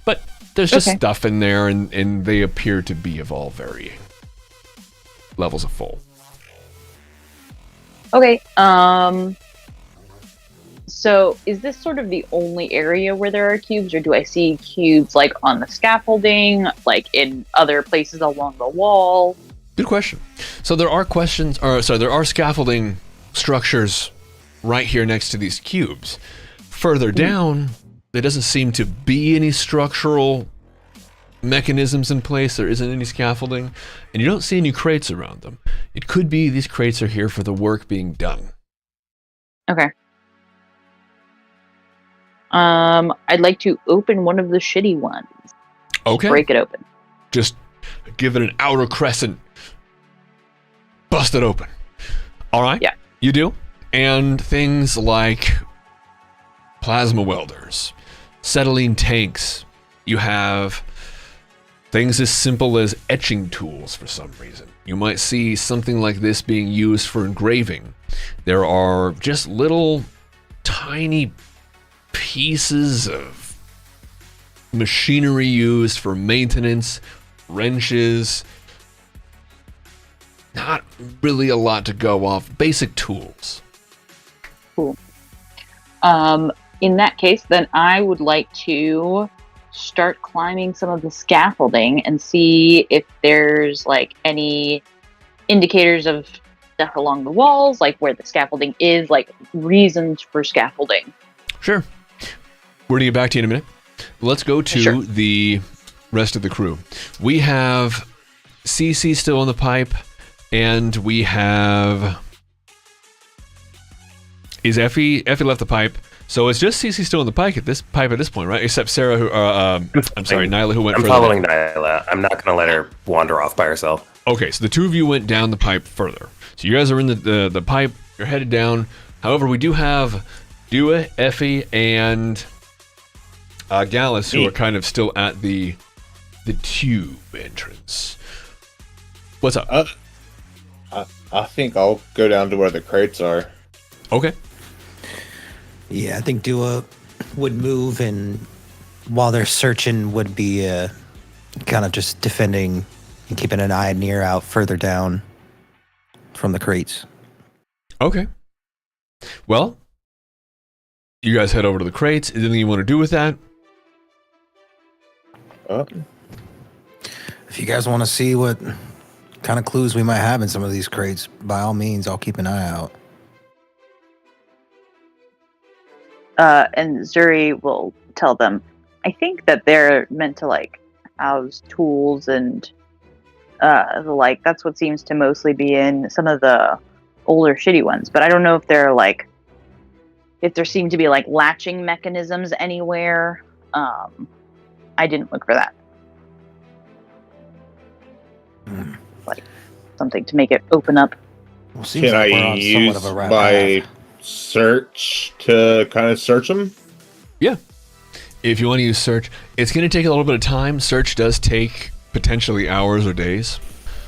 But there's just stuff in there, and they appear to be of all varying levels of full. Okay. So is this sort of the only area where there are cubes, or do I see cubes like on the scaffolding, like in other places along the wall? Good question. So there are scaffolding structures right here next to these cubes. Further down, there doesn't seem to be any structural mechanisms in place. There isn't any scaffolding, and you don't see any crates around them. It could be these crates are here for the work being done. Okay. I'd like to open one of the shitty ones. Okay. Break it open. Just give it an outer crescent. Bust it open. All right? Yeah. You do? And things like plasma welders, acetylene tanks. You have things as simple as etching tools for some reason. You might see something like this being used for engraving. There are just little tiny pieces of machinery used for maintenance, wrenches. Not really a lot to go off. Basic tools. Cool. In that case, then I would like to start climbing some of the scaffolding and see if there's like any indicators of stuff along the walls, like where the scaffolding is, like reasons for scaffolding. Sure. We're going to get back to you in a minute. Let's go to Sure. the rest of the crew. We have CC still on the pipe, and we have... Is Effie left the pipe? So it's just CC still on the pipe at this point, right? Except Sarah, who I'm sorry, Nyla, who went I'm further following down. Nyla. I'm not going to let her wander off by herself. Okay, so the two of you went down the pipe further. So you guys are in the pipe. You're headed down. However, we do have Dua, Effie, and Gallus, who are kind of still at the tube entrance. What's up? I think I'll go down to where the crates are. Okay. Yeah, I think Dua would move, and while they're searching, would be kind of just defending and keeping an eye and ear out further down from the crates. Okay. Well, you guys head over to the crates. Is there anything you want to do with that? If you guys want to see what kind of clues we might have in some of these crates, by all means, I'll keep an eye out. And Zuri will tell them, I think that they're meant to like house tools and the like. That's what seems to mostly be in some of the older shitty ones. But I don't know if they're like, if there seem to be like latching mechanisms anywhere. I didn't look for that. Like something to make it open up. Well, seems Can like we're I on somewhat use of a right my path. search to kind of search them? Yeah. If you want to use search, it's going to take a little bit of time. Search does take potentially hours or days.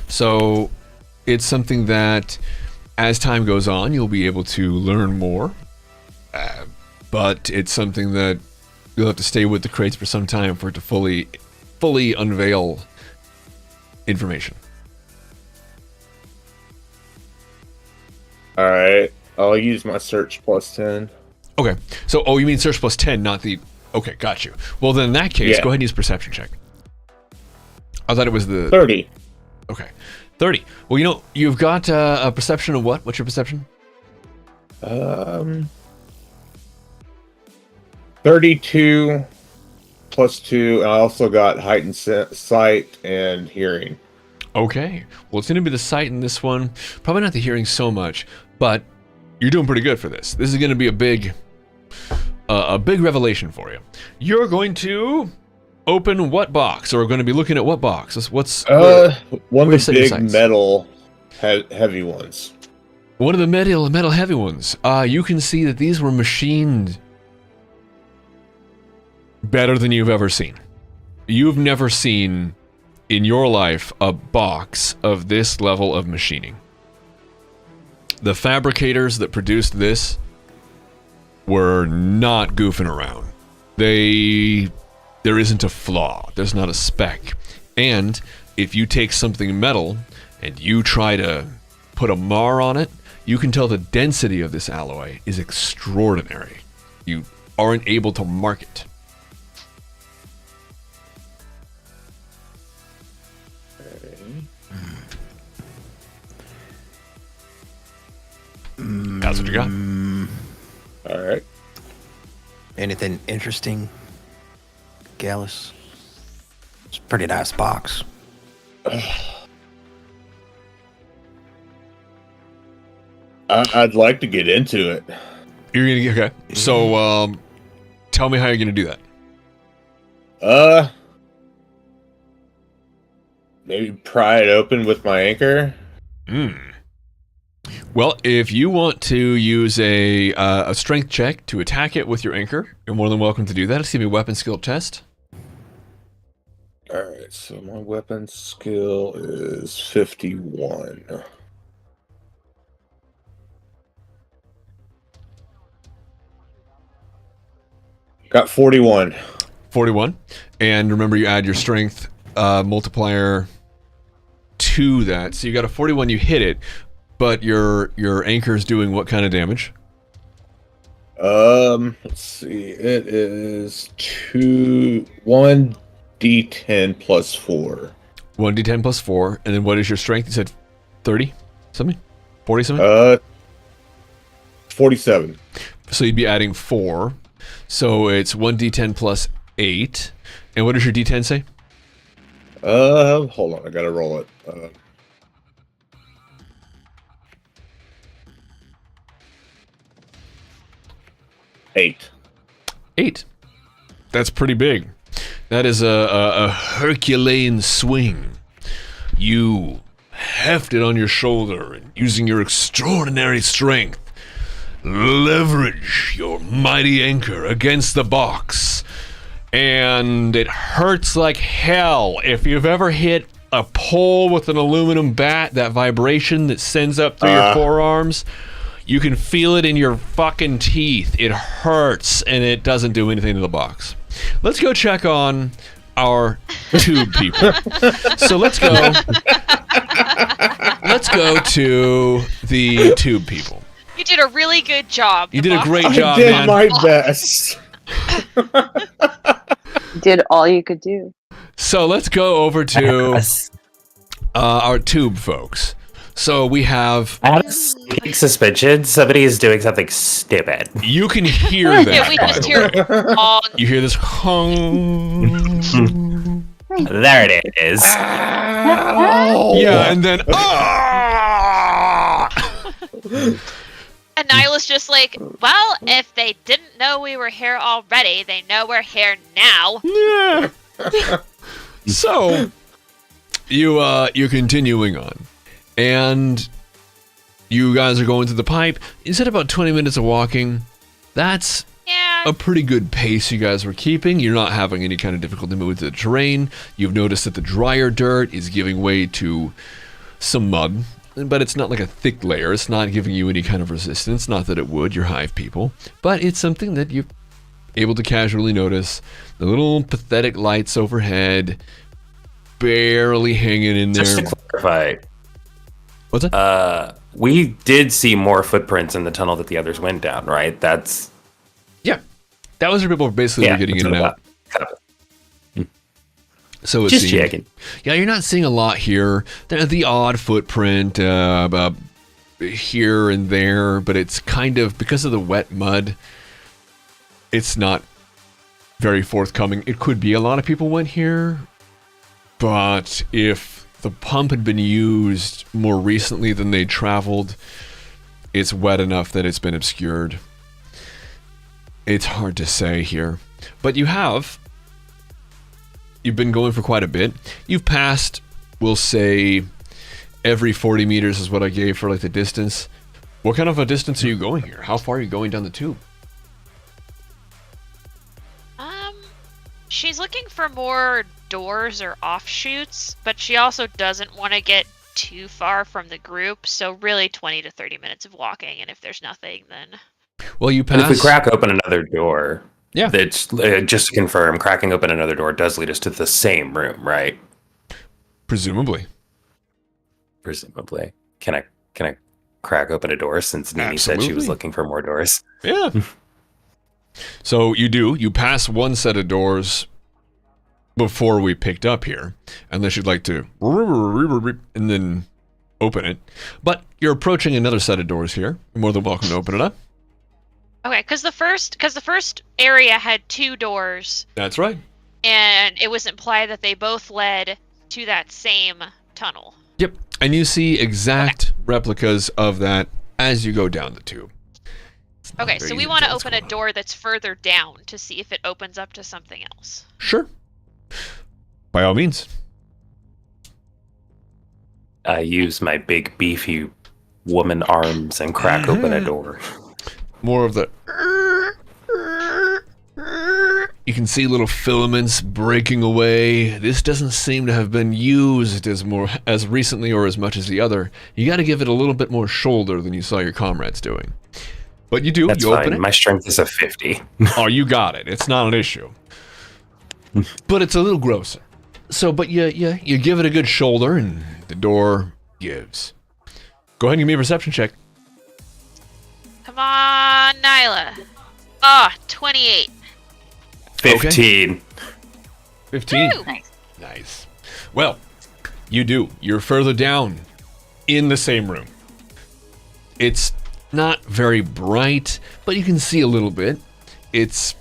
So it's something that as time goes on, you'll be able to learn more. But it's something that you'll have to stay with the crates for some time for it to fully unveil information. Alright, I'll use my search plus 10. Okay. So, you mean search plus 10, not the... Okay, got you. Well, then in that case, Yeah. go ahead and use perception check. I thought it was the... 30. Okay. 30. Well, you've got a perception of what? What's your perception? 32 plus 2, and I also got heightened sight and hearing. Okay. Well, it's going to be the sight in this one. Probably not the hearing so much, but you're doing pretty good for this. This is going to be a big revelation for you. You're going to open what box, or going to be looking at what box? What's One where of you the set your big sights? metal heavy ones. One of the metal heavy ones. You can see that these were machined better than you've ever seen. You've never seen in your life a box of this level of machining. The fabricators that produced this were not goofing around. There isn't a flaw. There's not a speck. And if you take something metal and you try to put a mar on it, you can tell the density of this alloy is extraordinary. You aren't able to mark it. That's what you got. All right. Anything interesting, Gallus? It's a pretty nice box. I'd like to get into it. You're gonna get okay. So, tell me how you're gonna do that. Maybe pry it open with my anchor. Well, if you want to use a strength check to attack it with your anchor, you're more than welcome to do that. It's gonna be a weapon skill test. All right, so my weapon skill is 51. Got 41. 41. And remember, you add your strength multiplier to that. So you got a 41, you hit it, but your anchor is doing what kind of damage? Let's see. It is 1d10 plus 4. 1d10 plus 4. And then what is your strength? You said 30 something? 40 something? 47. So you'd be adding 4. So it's 1d10 plus 8. And what does your d10 say? Hold on. I gotta roll it. 8. 8. That's pretty big. That is a Herculean swing. You heft it on your shoulder and using your extraordinary strength, leverage your mighty anchor against the box. And it hurts like hell. If you've ever hit a pole with an aluminum bat, that vibration that sends up through your forearms, you can feel it in your fucking teeth. It hurts, and it doesn't do anything to the box. Let's go check on our tube people. So let's go to the tube people. You did a really good job. You did a great job, I did man. my best. Did all you could do. So let's go over to our tube folks. So we have... I have a sneaking suspicion somebody is doing something stupid. You can hear that. Yeah, we just hear all. You hear this hung. There it is. Yeah, and then... And Nyla's just like, well, if they didn't know we were here already, they know we're here now. Yeah. So, you're continuing on. And you guys are going to the pipe. You said about 20 minutes of walking. That's a pretty good pace you guys were keeping. You're not having any kind of difficulty moving through the terrain. You've noticed that the drier dirt is giving way to some mud. But it's not like a thick layer. It's not giving you any kind of resistance. Not that it would. You're hive people. But it's something that you're able to casually notice. The little pathetic lights overhead. Barely hanging in there. Just to clarify. What's that? We did see more footprints in the tunnel that the others went down, right? That's... Yeah. That was where people were basically getting in and out. So it's just checking. Yeah, you're not seeing a lot here. There's the odd footprint here and there, but it's kind of, because of the wet mud, it's not very forthcoming. It could be a lot of people went here, but if the pump had been used more recently than they traveled, it's wet enough that it's been obscured. It's hard to say here. But you've been going for quite a bit. You've passed, we'll say, every 40 meters is what I gave for like the distance. What kind of a distance are you going here? How far are you going down the tube? She's looking for more doors or offshoots, but she also doesn't want to get too far from the group, so really 20 to 30 minutes of walking, and if there's nothing, then... Well, you pass... And if we crack open another door... Yeah. That's just to confirm, cracking open another door does lead us to the same room, right? Presumably. Presumably. Can I crack open a door since Nini said she was looking for more doors? Yeah. So you do. You pass one set of doors before we picked up here, unless you'd like to and then open it. But you're approaching another set of doors here. You're more than welcome to open it up. Okay, because the first area had 2 doors, That's right. and it was implied that they both led to that same tunnel. Yep. And you see exact replicas of that as you go down the tube. It's not Okay, very so we easy want to tell what's open a going on. door that's further down to see if it opens up to something else. Sure. By all means. I use my big beefy woman arms and crack open a door. More of the... You can see little filaments breaking away. This doesn't seem to have been used as recently or as much as the other. You got to give it a little bit more shoulder than you saw your comrades doing. But you do. That's you open fine. it. My strength is a 50. Oh, you got it. It's not an issue. But it's a little grosser. So, but you give it a good shoulder, and the door gives. Go ahead and give me a perception check. Come on, Nyla. 28. 15. 15. Woo! Nice. Nice. Well, you do. You're further down in the same room. It's not very bright, but you can see a little bit. It's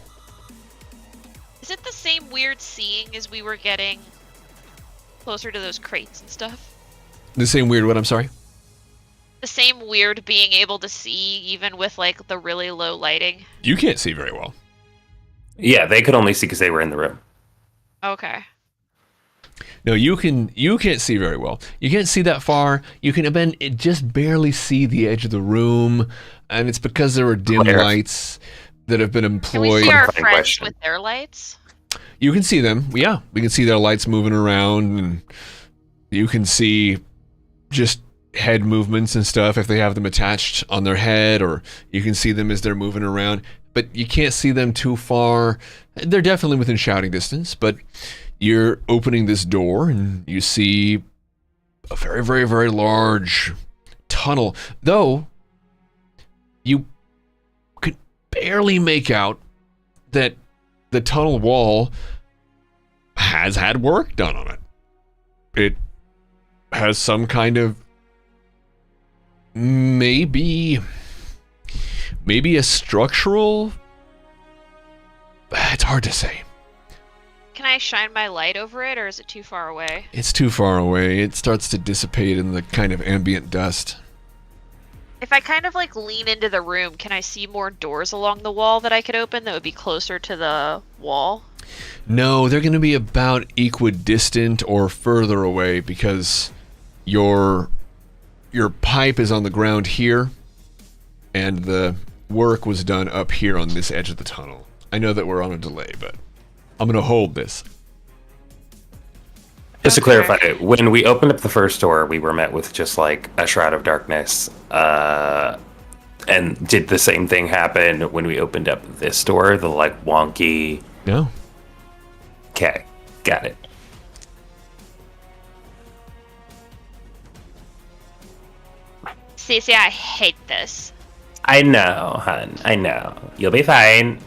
Is it the same weird seeing as we were getting closer to those crates and stuff? the same weird what, I'm sorry? The same weird being able to see even with like the really low lighting. You can't see very well. Yeah, they could only see because they were in the room. Okay. No, you can't see very well. You can't see that far. You can just barely see the edge of the room, and it's because there are dim Claire. lights that have been Can we employed. see our Fine friends question. with their lights? You can see them. Yeah, we can see their lights moving around, and you can see just head movements and stuff if they have them attached on their head, or you can see them as they're moving around. But you can't see them too far. They're definitely within shouting distance, but you're opening this door and you see a very, very, very large tunnel. Though, you could barely make out that the tunnel wall has had work done on it. It has some kind of maybe a structural... It's hard to say. Can I shine my light over it, or is it too far away? It's too far away. It starts to dissipate in the kind of ambient dust. If I kind of like lean into the room, can I see more doors along the wall that I could open that would be closer to the wall? No, they're going to be about equidistant or further away because your pipe is on the ground here, and the work was done up here on this edge of the tunnel. I know that we're on a delay, but I'm going to hold this. Just to Okay. clarify, when we opened up the first door, we were met with just like a shroud of darkness. And did the same thing happen when we opened up this door? The like wonky. No. Okay, got it. Cece, I hate this. I know, hun. I know. You'll be fine.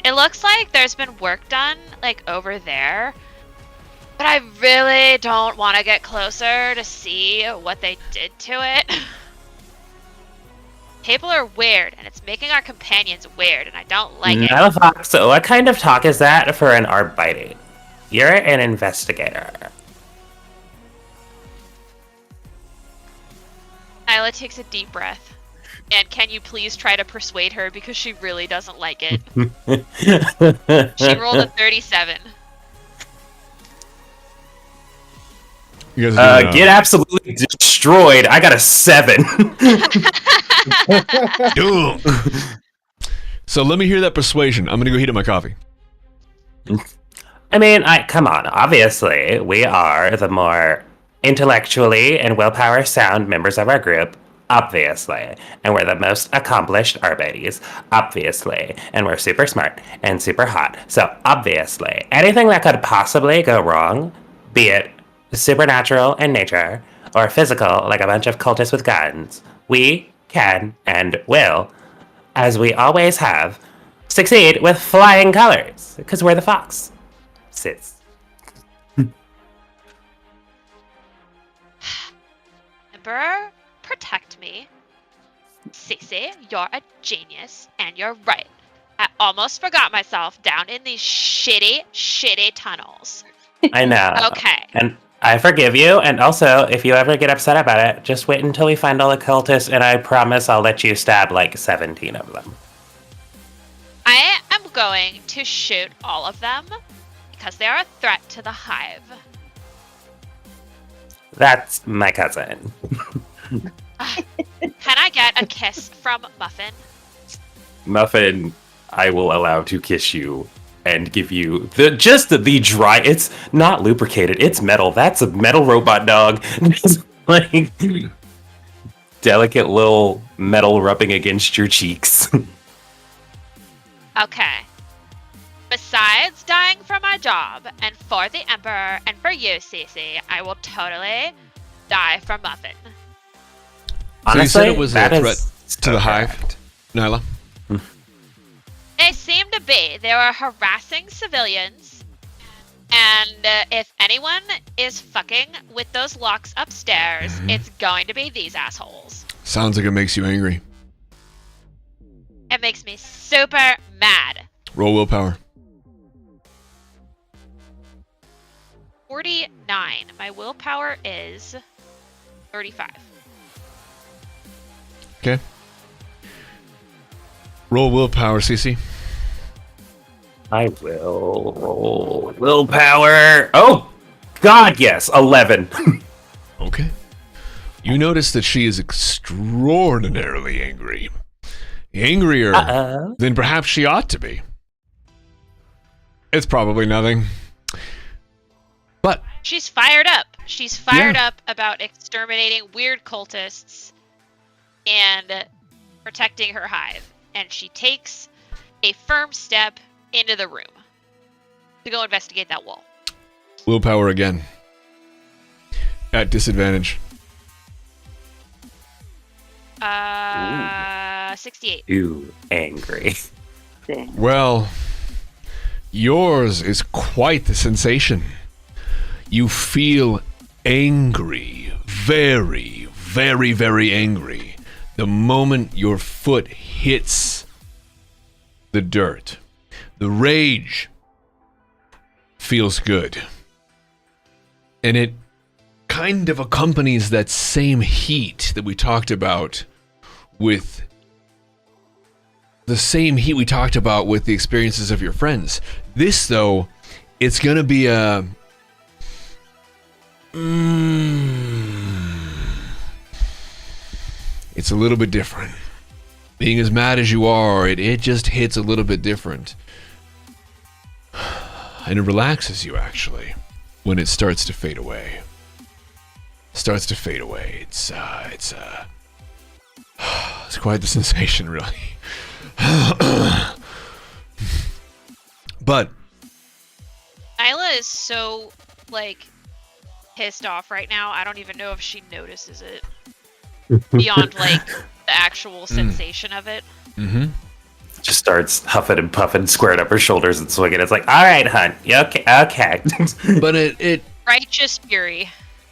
It looks like there's been work done, like, over there. But I really don't want to get closer to see what they did to it. People are weird, and it's making our companions weird, and I don't like it. Nyla Fox, so what kind of talk is that for an arbiter? You're an investigator. Nyla takes a deep breath. And can you please try to persuade her, because she really doesn't like it. She rolled a 37. You guys are doing, Get absolutely destroyed. I got a 7. Doom. So let me hear that persuasion. I'm going to go heat up my coffee. I mean, come on. Obviously, we are the more intellectually and willpower sound members of our group. Obviously. And we're the most accomplished arbiters. Obviously. And we're super smart and super hot. So, obviously, anything that could possibly go wrong, be it supernatural in nature or physical like a bunch of cultists with guns, we can and will, as we always have, succeed with flying colors. Because we're the fox. Sits. Emperor, protect me. Cece, you're a genius, and you're right. I almost forgot myself down in these shitty, shitty tunnels. I know. Okay. And I forgive you. And also, if you ever get upset about it, just wait until we find all the cultists, and I promise I'll let you stab like 17 of them. I am going to shoot all of them because they are a threat to the hive. That's my cousin. Can I get a kiss from Muffin? Muffin, I will allow to kiss you and give you the dry. It's not lubricated. It's metal. That's a metal robot dog. Just like delicate little metal rubbing against your cheeks. Okay. Besides dying for my job, and for the Emperor, and for you, Cece, I will totally die for Muffin. So you said it was a that threat is to the so hive, correct. Nyla? They seem to be. They were harassing civilians. And if anyone is fucking with those locks upstairs, it's going to be these assholes. Sounds like it makes you angry. It makes me super mad. Roll willpower. 49. My willpower is 35. Okay. Roll willpower, Cece. I will roll willpower. Oh, God, yes, 11. Okay. You notice that she is extraordinarily angry. Angrier Uh-oh. than perhaps she ought to be. It's probably nothing. But She's fired up. She's fired Yeah. up about exterminating weird cultists and protecting her hive. And she takes a firm step into the room to go investigate that wall. willpower again. At disadvantage. 68. Ooh, angry. Well, yours is quite the sensation. You feel angry. Very, very, very angry. The moment your foot hits the dirt. The rage feels good. And it kind of accompanies that same heat that we talked about with the same heat we talked about with the experiences of your friends. This, though, it's going to be a... It's a little bit different. Being as mad as you are, it just hits a little bit different. And it relaxes you, actually, when it starts to fade away. Starts to fade away. It's quite the sensation, really. But Nyla is so, like, pissed off right now. I don't even know if she notices it. Beyond, like, the actual sensation of it. Just starts huffing and puffing, squared up her shoulders and swinging. It's like, all right, hun. Yeah, okay, okay. but it Righteous fury.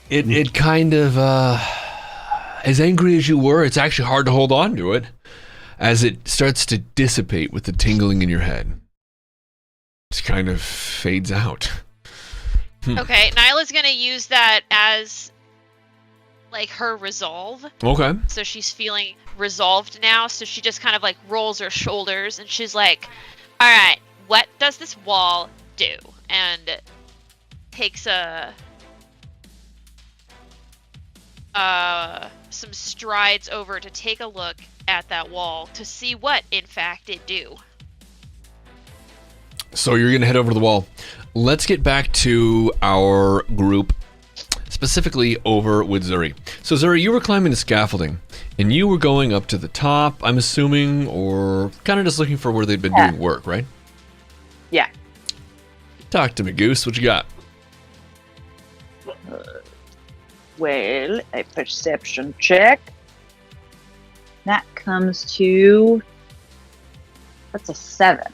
it kind of as angry as you were, it's actually hard to hold on to it as it starts to dissipate with the tingling in your head. Just kind of fades out. Okay, Nyla's gonna use that as, like, her resolve. Okay. So she's feeling resolved now, so she just kind of, like, rolls her shoulders, and she's like, alright, what does this wall do? And takes some strides over to take a look at that wall to see what, in fact, it do. So you're going to head over to the wall. Let's get back to our group, specifically over with Zuri. So Zuri, you were climbing the scaffolding, and you were going up to the top, I'm assuming, or kind of just looking for where they'd been doing work, right? Yeah. Talk to me, Goose. What you got? Well, a perception check. That comes to... That's a 7.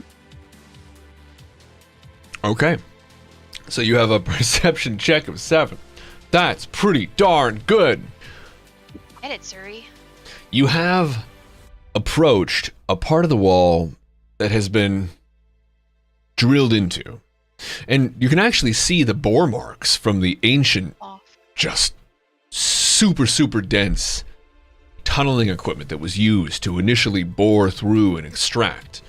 Okay. So you have a perception check of 7. That's pretty darn good. Get it, Suri. You have approached a part of the wall that has been drilled into. And you can actually see the bore marks from the ancient, just super, super dense tunneling equipment that was used to initially bore through and extract.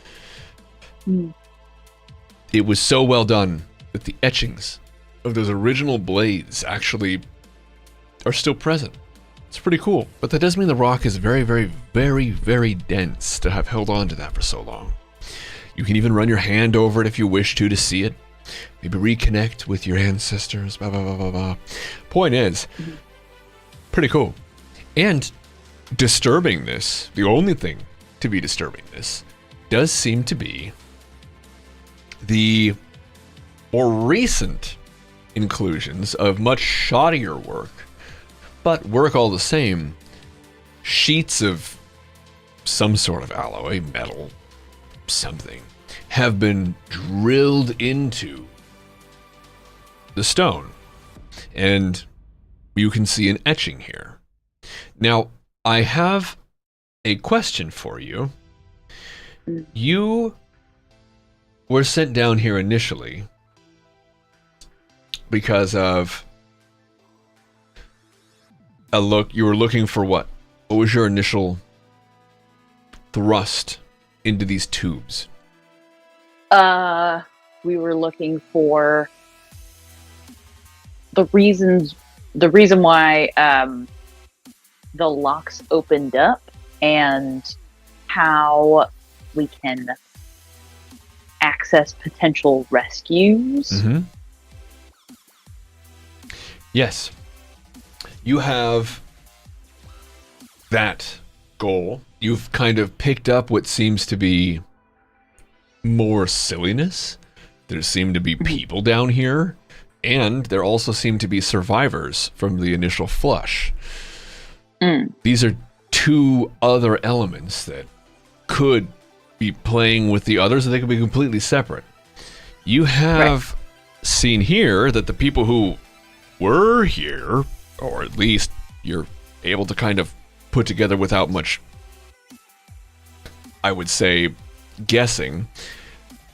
It was so well done that the etchings of those original blades actually are still present. It's pretty cool, but that does mean the rock is very, very, very, very dense to have held on to that for so long. You can even run your hand over it if you wish to see it. Maybe reconnect with your ancestors, blah, blah, blah, blah, blah. Point is, pretty cool. And disturbing this, the only thing to be disturbing this, does seem to be the more recent inclusions of much shoddier work, but work all the same. Sheets of some sort of alloy, metal, something, have been drilled into the stone. And you can see an etching here. Now, I have a question for you. You were sent down here initially because of you were looking for what? What was your initial thrust into these tubes? We were looking for the reason why the locks opened up and how we can access potential rescues. Mm-hmm. Yes. You have that goal. You've kind of picked up what seems to be more silliness. There seem to be people down here, and there also seem to be survivors from the initial flush. These are two other elements that could be playing with the others, and they could be completely separate. You have seen here that the people who were here, or at least you're able to kind of put together without much, I would say, guessing,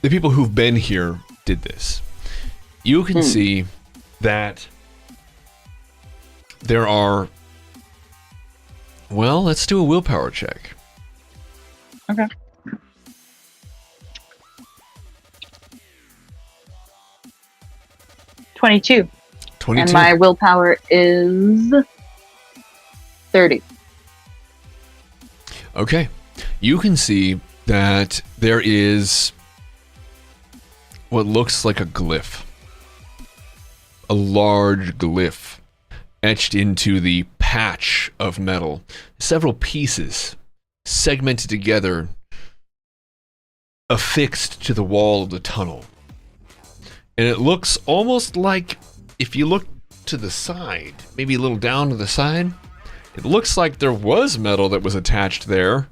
the people who've been here did this. You can see that there are, well, let's do a willpower check. Okay. $22. 22. And my willpower is 30. Okay. You can see that there is what looks like a glyph. A large glyph etched into the patch of metal. Several pieces segmented together, affixed to the wall of the tunnel. And it looks almost like, if you look to the side, maybe a little down to the side, it looks like there was metal that was attached there.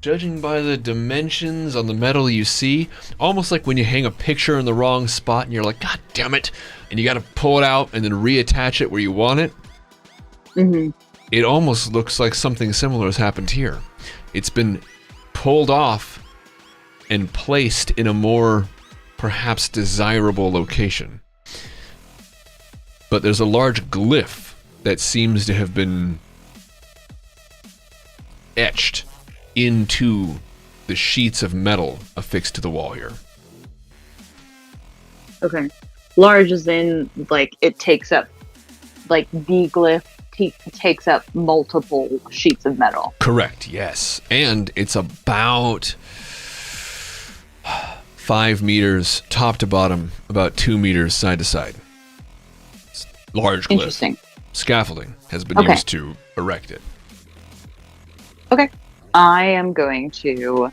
Judging by the dimensions on the metal you see, almost like when you hang a picture in the wrong spot and you're like, God damn it, and you gotta pull it out and then reattach it where you want it. Mm-hmm. It almost looks like something similar has happened here. It's been pulled off and placed in a more, perhaps, desirable location. But there's a large glyph that seems to have been etched into the sheets of metal affixed to the wall here. Okay. Large as in, like, it takes up, like, the glyph takes up multiple sheets of metal. Correct, yes. And it's about 5 meters top to bottom, about 2 meters side to side. It's large glyph. Interesting. Scaffolding has been used to erect it. Okay. I am going to,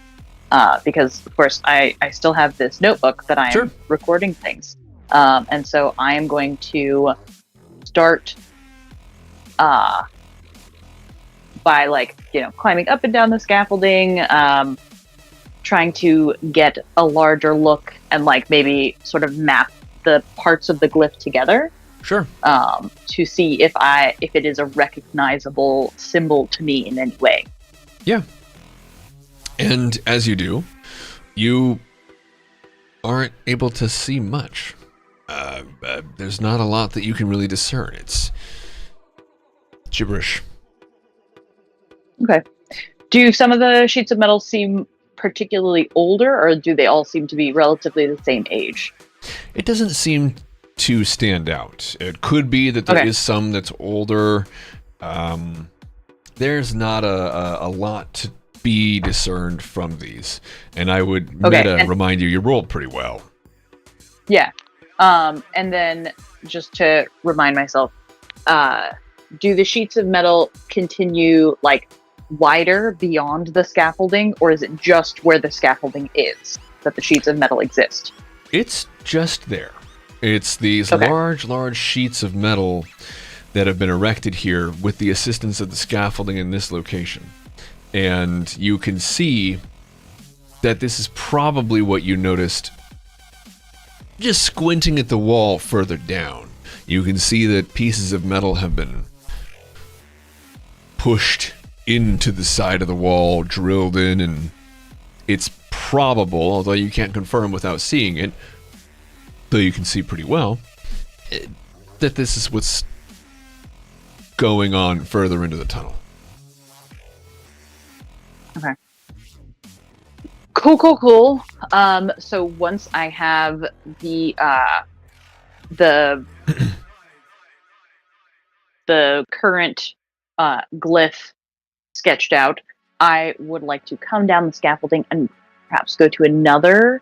because of course I still have this notebook that I am recording things. And so I am going to start by, like, climbing up and down the scaffolding, trying to get a larger look and, like, maybe sort of map the parts of the glyph together. Sure. To see if it is a recognizable symbol to me in any way. Yeah. And as you do, you aren't able to see much. There's not a lot that you can really discern. It's gibberish. Okay. Do some of the sheets of metal seem particularly older, or do they all seem to be relatively the same age? It doesn't seem to stand out. It could be that there is some that's older. There's not a lot to be discerned from these. And I would remind you rolled pretty well. Yeah. And then just to remind myself, do the sheets of metal continue like wider beyond the scaffolding, or is it just where the scaffolding is that the sheets of metal exist? It's just there. It's these large sheets of metal that have been erected here with the assistance of the scaffolding in this location. And you can see that this is probably what you noticed just squinting at the wall further down. You can see that pieces of metal have been pushed into the side of the wall, drilled in, and it's probable, although you can't confirm without seeing it, though you can see pretty well, that this is what's going on further into the tunnel. Okay. Cool. So once I have the the current glyph sketched out, I would like to come down the scaffolding and perhaps go to another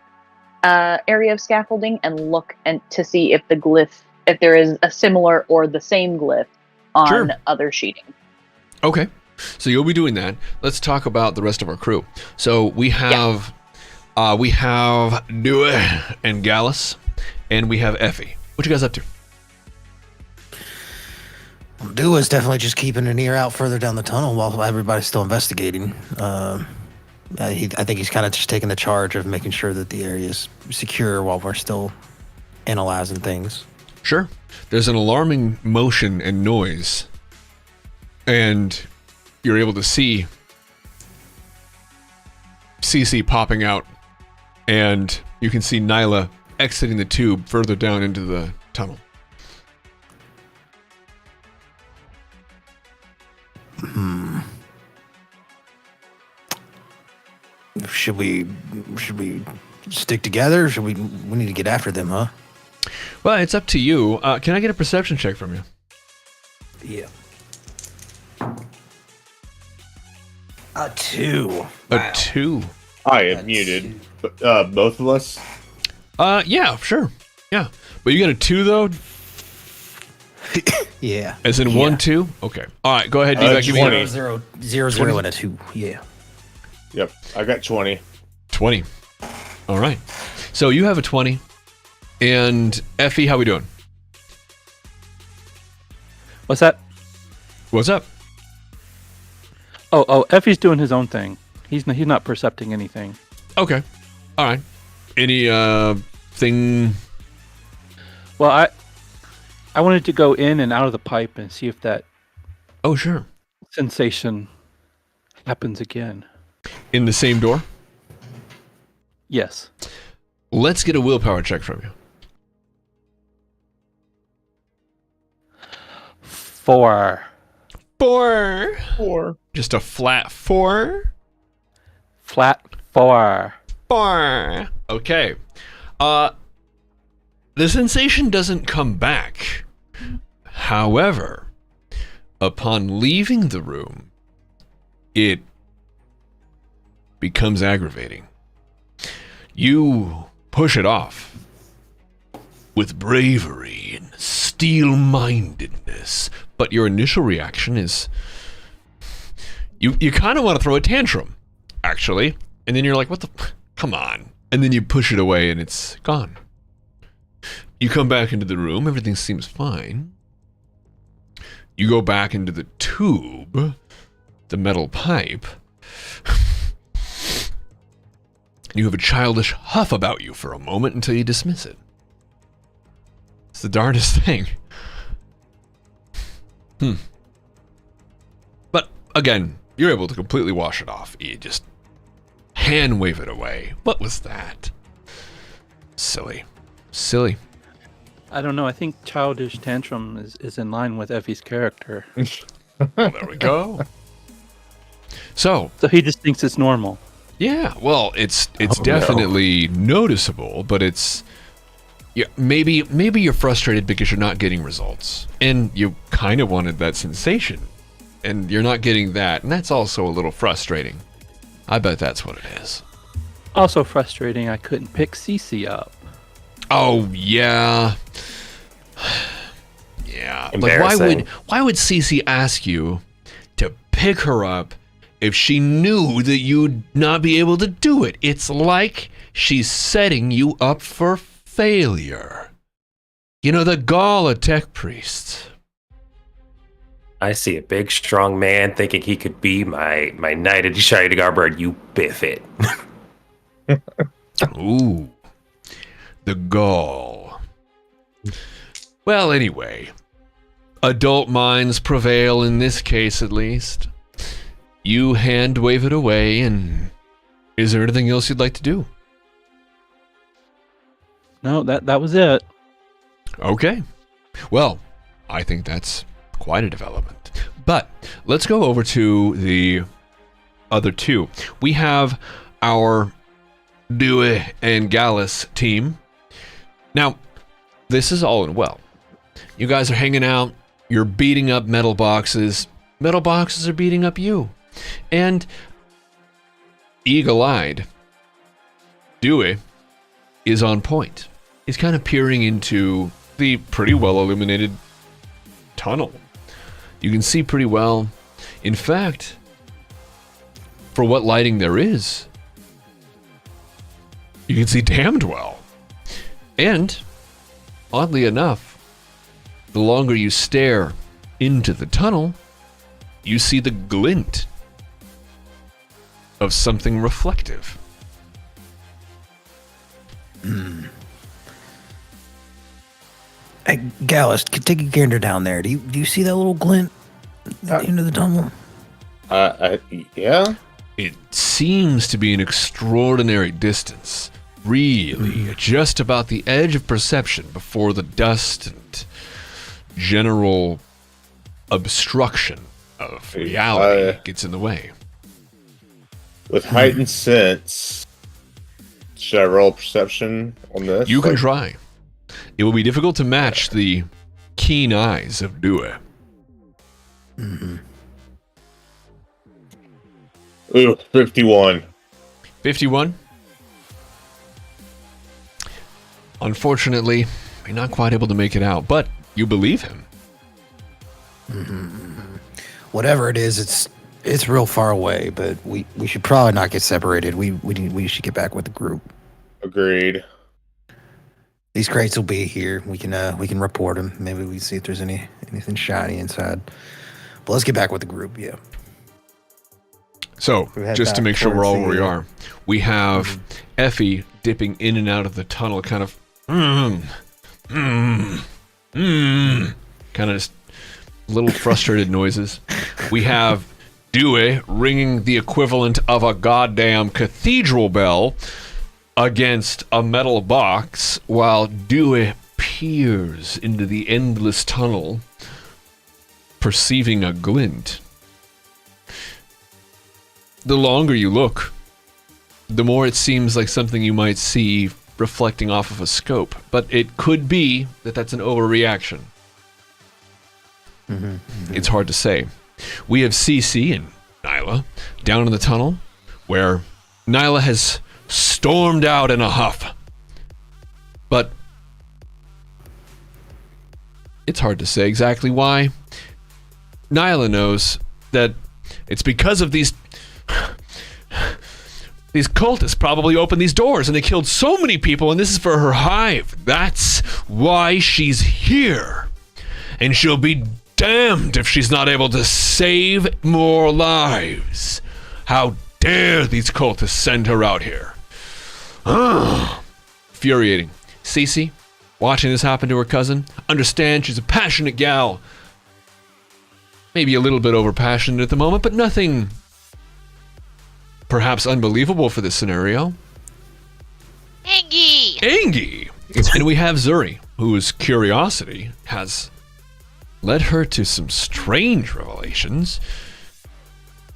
area of scaffolding and look to see if if there is a similar or the same glyph on other sheeting. Okay. So you'll be doing that. Let's talk about the rest of our crew. So we have Due and Gallus, and we have Effie. What you guys up to? Dua's definitely just keeping an ear out further down the tunnel while everybody's still investigating. I think he's kind of just taking the charge of making sure that the area is secure while we're still analyzing things. Sure. There's an alarming motion and noise, and you're able to see CC popping out, and you can see Nyla exiting the tube further down into the tunnel. Should we stick together? We need to get after them, huh? Well, it's up to you. Can I get a perception check from you? Yeah. A 2. A 2. I am muted. Both of us? Yeah, sure. Yeah. But you got a 2, though? Yeah. As in 1, 2? Okay. All right, go ahead, D-Back. Give me 20. 0, 0, and a 2. Yeah. Yep, I got 20. 20. All right. So you have a 20. And Effie, how we doing? What's that? What's up? Oh, Effie's doing his own thing. He's not percepting anything. Okay. All right. Any thing? Well, I wanted to go in and out of the pipe and see if that Oh, sure. sensation happens again. In the same door? Yes. Let's get a willpower check from you. 4. 4. Just a flat 4? Flat 4. 4. Okay. The sensation doesn't come back. However, upon leaving the room, it becomes aggravating. You push it off with bravery and steel-mindedness, but your initial reaction is you kind of want to throw a tantrum, actually, and then you're like, what the, come on, and then you push it away and it's gone. You come back into the room, everything seems fine. You go back into the tube, the metal pipe. You have a childish huff about you for a moment until you dismiss it. It's the darndest thing. But again, you're able to completely wash it off. You just hand wave it away. What was that? Silly. I don't know. I think childish tantrum is in line with Effie's character. Well, there we go. So he just thinks it's normal. yeah, well, it's Oh, definitely noticeable, but it's maybe you're frustrated because you're not getting results, and you kind of wanted that sensation, and you're not getting that, and that's also a little frustrating. I bet that's what it is. Also frustrating, I couldn't pick Cece up. Oh yeah, yeah. Like Embarrassing. why would Cece ask you to pick her up if she knew that you'd not be able to do it? It's like she's setting you up for failure. You know, the gall of tech priests. I see a big, strong man thinking he could be my knight in shining armor, and you biff it. Ooh, the gall. Well, anyway, adult minds prevail in this case, at least. You hand wave it away, and is there anything else you'd like to do? No, that was it. Okay. Well, I think that's quite a development. But let's go over to the other two. We have our Dewey and Gallus team. Now, this is all in well. You guys are hanging out. You're beating up metal boxes. Metal boxes are beating up you. And eagle-eyed, Dewey is on point. He's kind of peering into the pretty well illuminated tunnel. You can see pretty well. In fact, for what lighting there is, you can see damned well. And, oddly enough, the longer you stare into the tunnel, you see the glint of something reflective. Hey, Gallus, take a gander down there. Do you see that little glint into the tunnel? Yeah. It seems to be an extraordinary distance. Really, just about the edge of perception before the dust and general obstruction of reality gets in the way. With heightened sense, should I roll perception on this? You can try. It will be difficult to match the keen eyes of Dewey. Ooh, 51. 51. Unfortunately, you're not quite able to make it out, but you believe him. Whatever it is, it's real far away, but we should probably not get separated. We should get back with the group. Agreed. These crates will be here. We can report them. Maybe we see if there's anything shiny inside. But let's get back with the group. Yeah. So, We head just to back make sure we're all towards where we the- are, we have Effie dipping in and out of the tunnel, kind of, kind of just little frustrated noises. We have Dewey ringing the equivalent of a goddamn cathedral bell against a metal box, while Dewey peers into the endless tunnel, perceiving a glint. The longer you look, the more it seems like something you might see reflecting off of a scope. But it could be that that's an overreaction. It's hard to say. We have Cece and Nyla down in the tunnel, where Nyla has stormed out in a huff. But it's hard to say exactly why. Nyla knows that it's because of these cultists probably opened these doors and they killed so many people, and this is for her hive. That's why she's here. And she'll be damned if she's not able to save more lives. How dare these cultists send her out here? Infuriating. Cece, watching this happen to her cousin, understand she's a passionate gal. Maybe a little bit overpassionate at the moment, but nothing perhaps unbelievable for this scenario, Angie! Angie. And we have Zuri, whose curiosity has led her to some strange revelations,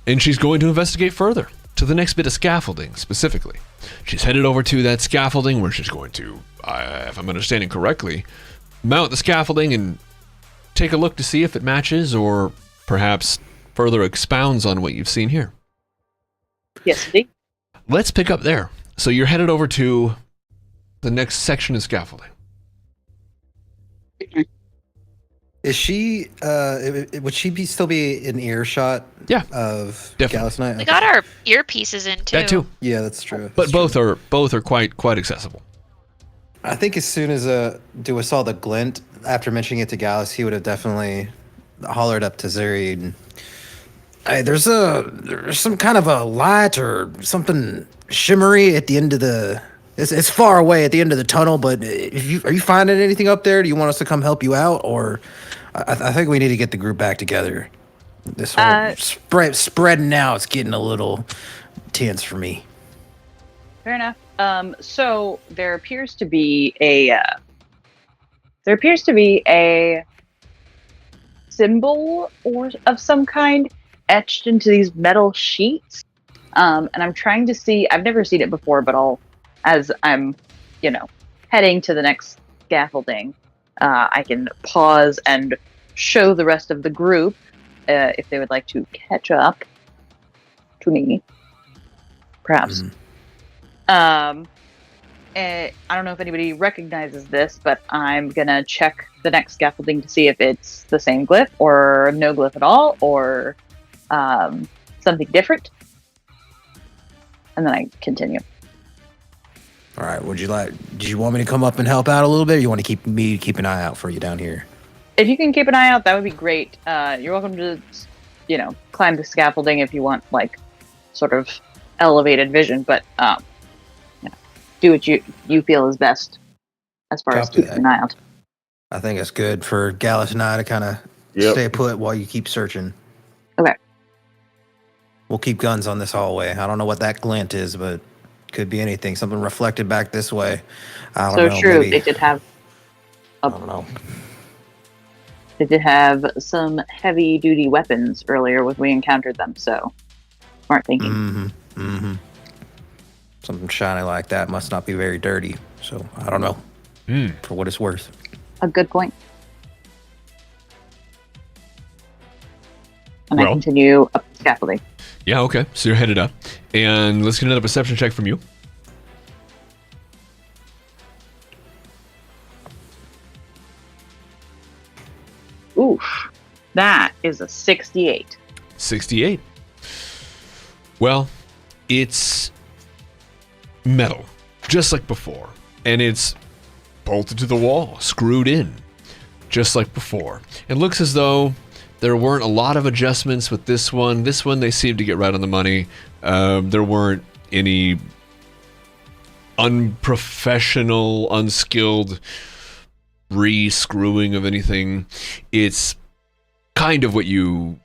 and she's going to investigate further to the next bit of scaffolding specifically. She's headed over to that scaffolding where she's going to, if I'm understanding correctly, mount the scaffolding and take a look to see if it matches or perhaps further expounds on what you've seen here. Yes, indeed. Let's pick up there. So you're headed over to the next section of scaffolding. Is she? Would she still be in earshot? Yeah, Of definitely. Gallus Knight? We got our earpieces in too. That too. Yeah, that's true. But both are quite accessible. I think as soon as Dua saw the glint after mentioning it to Gallus, he would have definitely hollered up to Zuri. And, hey, there's some kind of a light or something shimmery at the end of the. It's far away at the end of the tunnel, but are you finding anything up there? Do you want us to come help you out, or I think we need to get the group back together. This whole spreading out is getting a little tense for me. Fair enough. So there appears to be a symbol or of some kind etched into these metal sheets. And I'm trying to see. I've never seen it before, but as I'm, heading to the next scaffolding, I can pause and show the rest of the group if they would like to catch up to me, perhaps. I don't know if anybody recognizes this, but I'm gonna check the next scaffolding to see if it's the same glyph or no glyph at all, or something different, and then I continue. All right. Do you want me to come up and help out a little bit, or you want to keep an eye out for you down here? If you can keep an eye out, that would be great. You're welcome to, climb the scaffolding if you want, sort of elevated vision, but do what you feel is best as far as keeping an eye out. I think it's good for Gallus and I to kind of stay put while you keep searching. Okay. We'll keep guns on this hallway. I don't know what that glint is, but could be anything. Something reflected back this way. I don't know. True. Maybe, They did have. I don't know. They did have some heavy-duty weapons earlier when we encountered them. So, smart thinking. Something shiny like that must not be very dirty. So I don't know. For what it's worth. A good point. And I continue up the scaffolding. Yeah, okay. So you're headed up. And let's get another perception check from you. Oof. That is a 68. 68. Well, it's metal, just like before. And it's bolted to the wall, screwed in, just like before. It looks as though there weren't a lot of adjustments with this one. This one, they seemed to get right on the money. There weren't any unprofessional, unskilled re-screwing of anything. It's kind of what you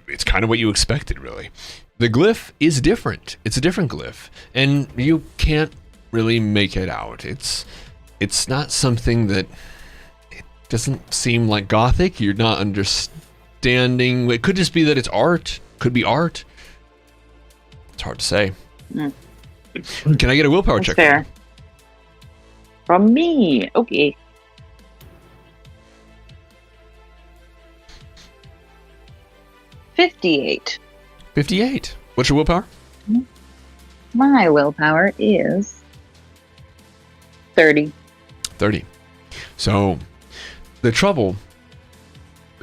expected, really. The glyph is different. It's a different glyph, and you can't really make it out. It's not something that, it doesn't seem like Gothic. You're not understanding. It could just be that it's art. Could be art. It's hard to say. Can I get a willpower check? Fair. From me. Okay. $58. 58. What's your willpower? My willpower is 30. 30. So the trouble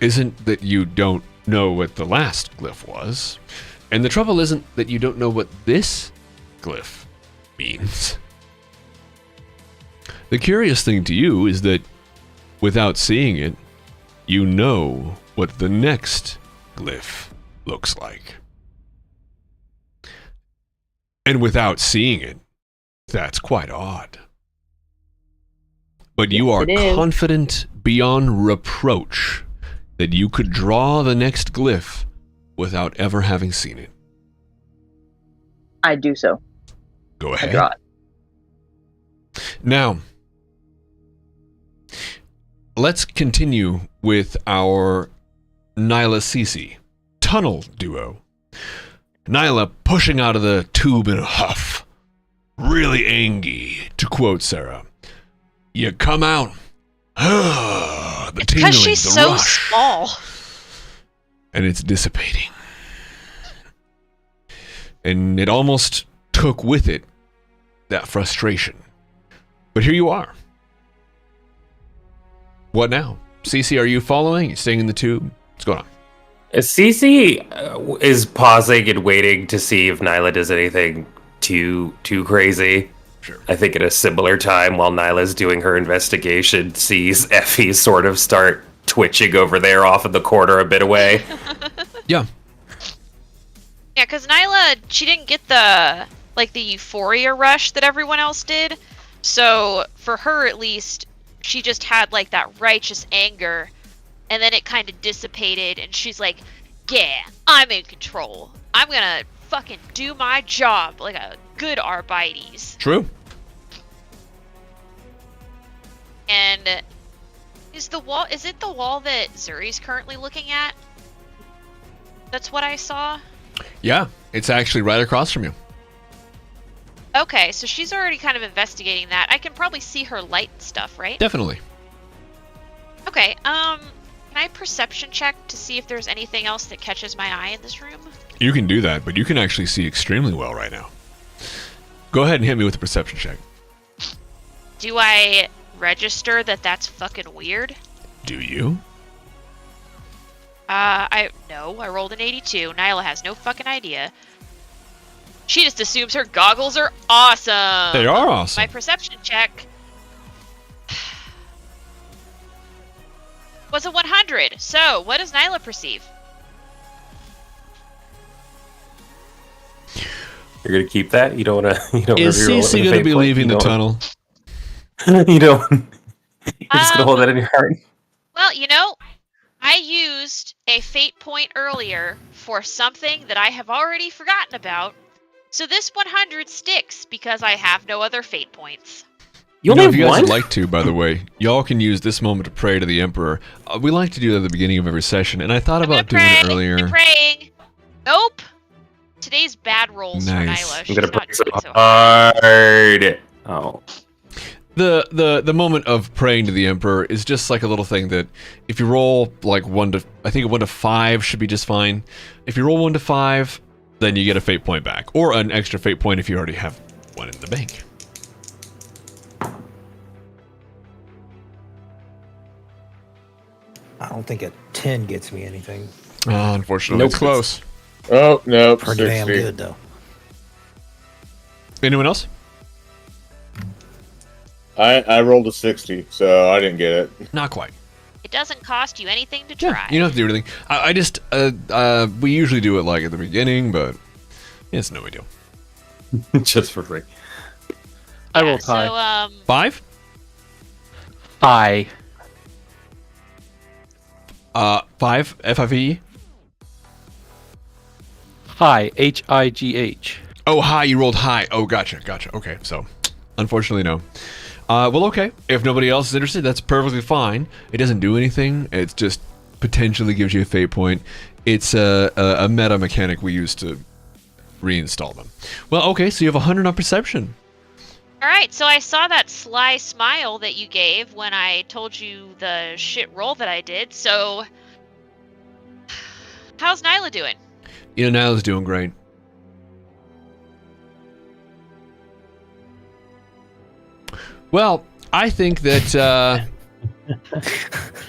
isn't that you don't know what the last glyph was, and the trouble isn't that you don't know what this glyph means. The curious thing to you is that without seeing it, you know what the next glyph looks like. And without seeing it, that's quite odd. But you are confident beyond reproach that you could draw the next glyph without ever having seen it. I do so. Go I ahead. draw it. Now, let's continue with our Nyla Cece tunnel duo. Nyla pushing out of the tube in a huff. Really angry, to quote Sarah. You come out. The It's tingling, because she's the so rush. small. And it's dissipating. And it almost took with it that frustration. But here you are. What now? Cece, are you following? You staying in the tube? What's going on? Cece is pausing and waiting to see if Nyla does anything too crazy. Sure. I think at a similar time, while Nyla's doing her investigation, sees Effie sort of start twitching over there off in the corner a bit away. Yeah. Yeah, because Nyla, she didn't get the euphoria rush that everyone else did. So for her, at least, she just had like that righteous anger, and then it kind of dissipated, and she's like, "Yeah, I'm in control. I'm gonna fucking do my job like a good Arbites." True. And is it the wall that Zuri's currently looking at? That's what I saw. Yeah, it's actually right across from you. Okay, so she's already kind of investigating that. I can probably see her light and stuff, right? Definitely. Okay, can I perception check to see if there's anything else that catches my eye in this room? You can do that, but you can actually see extremely well right now. Go ahead and hit me with a perception check. Do I register that that's fucking weird? Do you? I rolled an 82. Nyla has no fucking idea. She just assumes her goggles are awesome. They are awesome. My perception check was a 100. So, what does Nyla perceive? You're gonna keep that? You don't wanna Is reroll it Cece with a going to fate be point? leaving the You tunnel? don't- You don't. You're just gonna hold that in your heart. Well, I used a fate point earlier for something that I have already forgotten about. So this 100 sticks because I have no other fate points. You know, only if you have guys one? would like to, by the way, y'all can use this moment to pray to the Emperor. We like to do that at the beginning of every session, and I thought I'm about gonna doing pray. it earlier. I'm praying. Nope. Today's bad rolls Nice. for Nyla. I'm She's gonna not pray so doing so hard. hard. Oh. The moment of praying to the Emperor is just like a little thing that if you roll like 1 to 5 should be just fine. If you roll 1 to 5, then you get a fate point back, or an extra fate point if you already have one in the bank. I don't think a 10 gets me anything. Unfortunately, Nope. it's close. Oh, no, Pretty damn 60. good, though. Anyone else? I rolled a 60, so I didn't get it. Not quite. It doesn't cost you anything to Yeah, try. you don't have to do anything. I just we usually do it like at the beginning, but it's no big deal. Just for free. I Yeah, rolled high. So, 5? High. 5 FIVE. High. HIGH. Oh, high. You rolled high. Oh, gotcha. Okay, so unfortunately, no. Well, okay. If nobody else is interested, that's perfectly fine. It doesn't do anything. It just potentially gives you a fate point. It's a meta mechanic we use to reinstall them. Well, okay. So you have 100 on perception. all right. So I saw that sly smile that you gave when I told you the shit roll that I did. So, how's Nyla doing? You know, Nyla's doing great. Well, I think that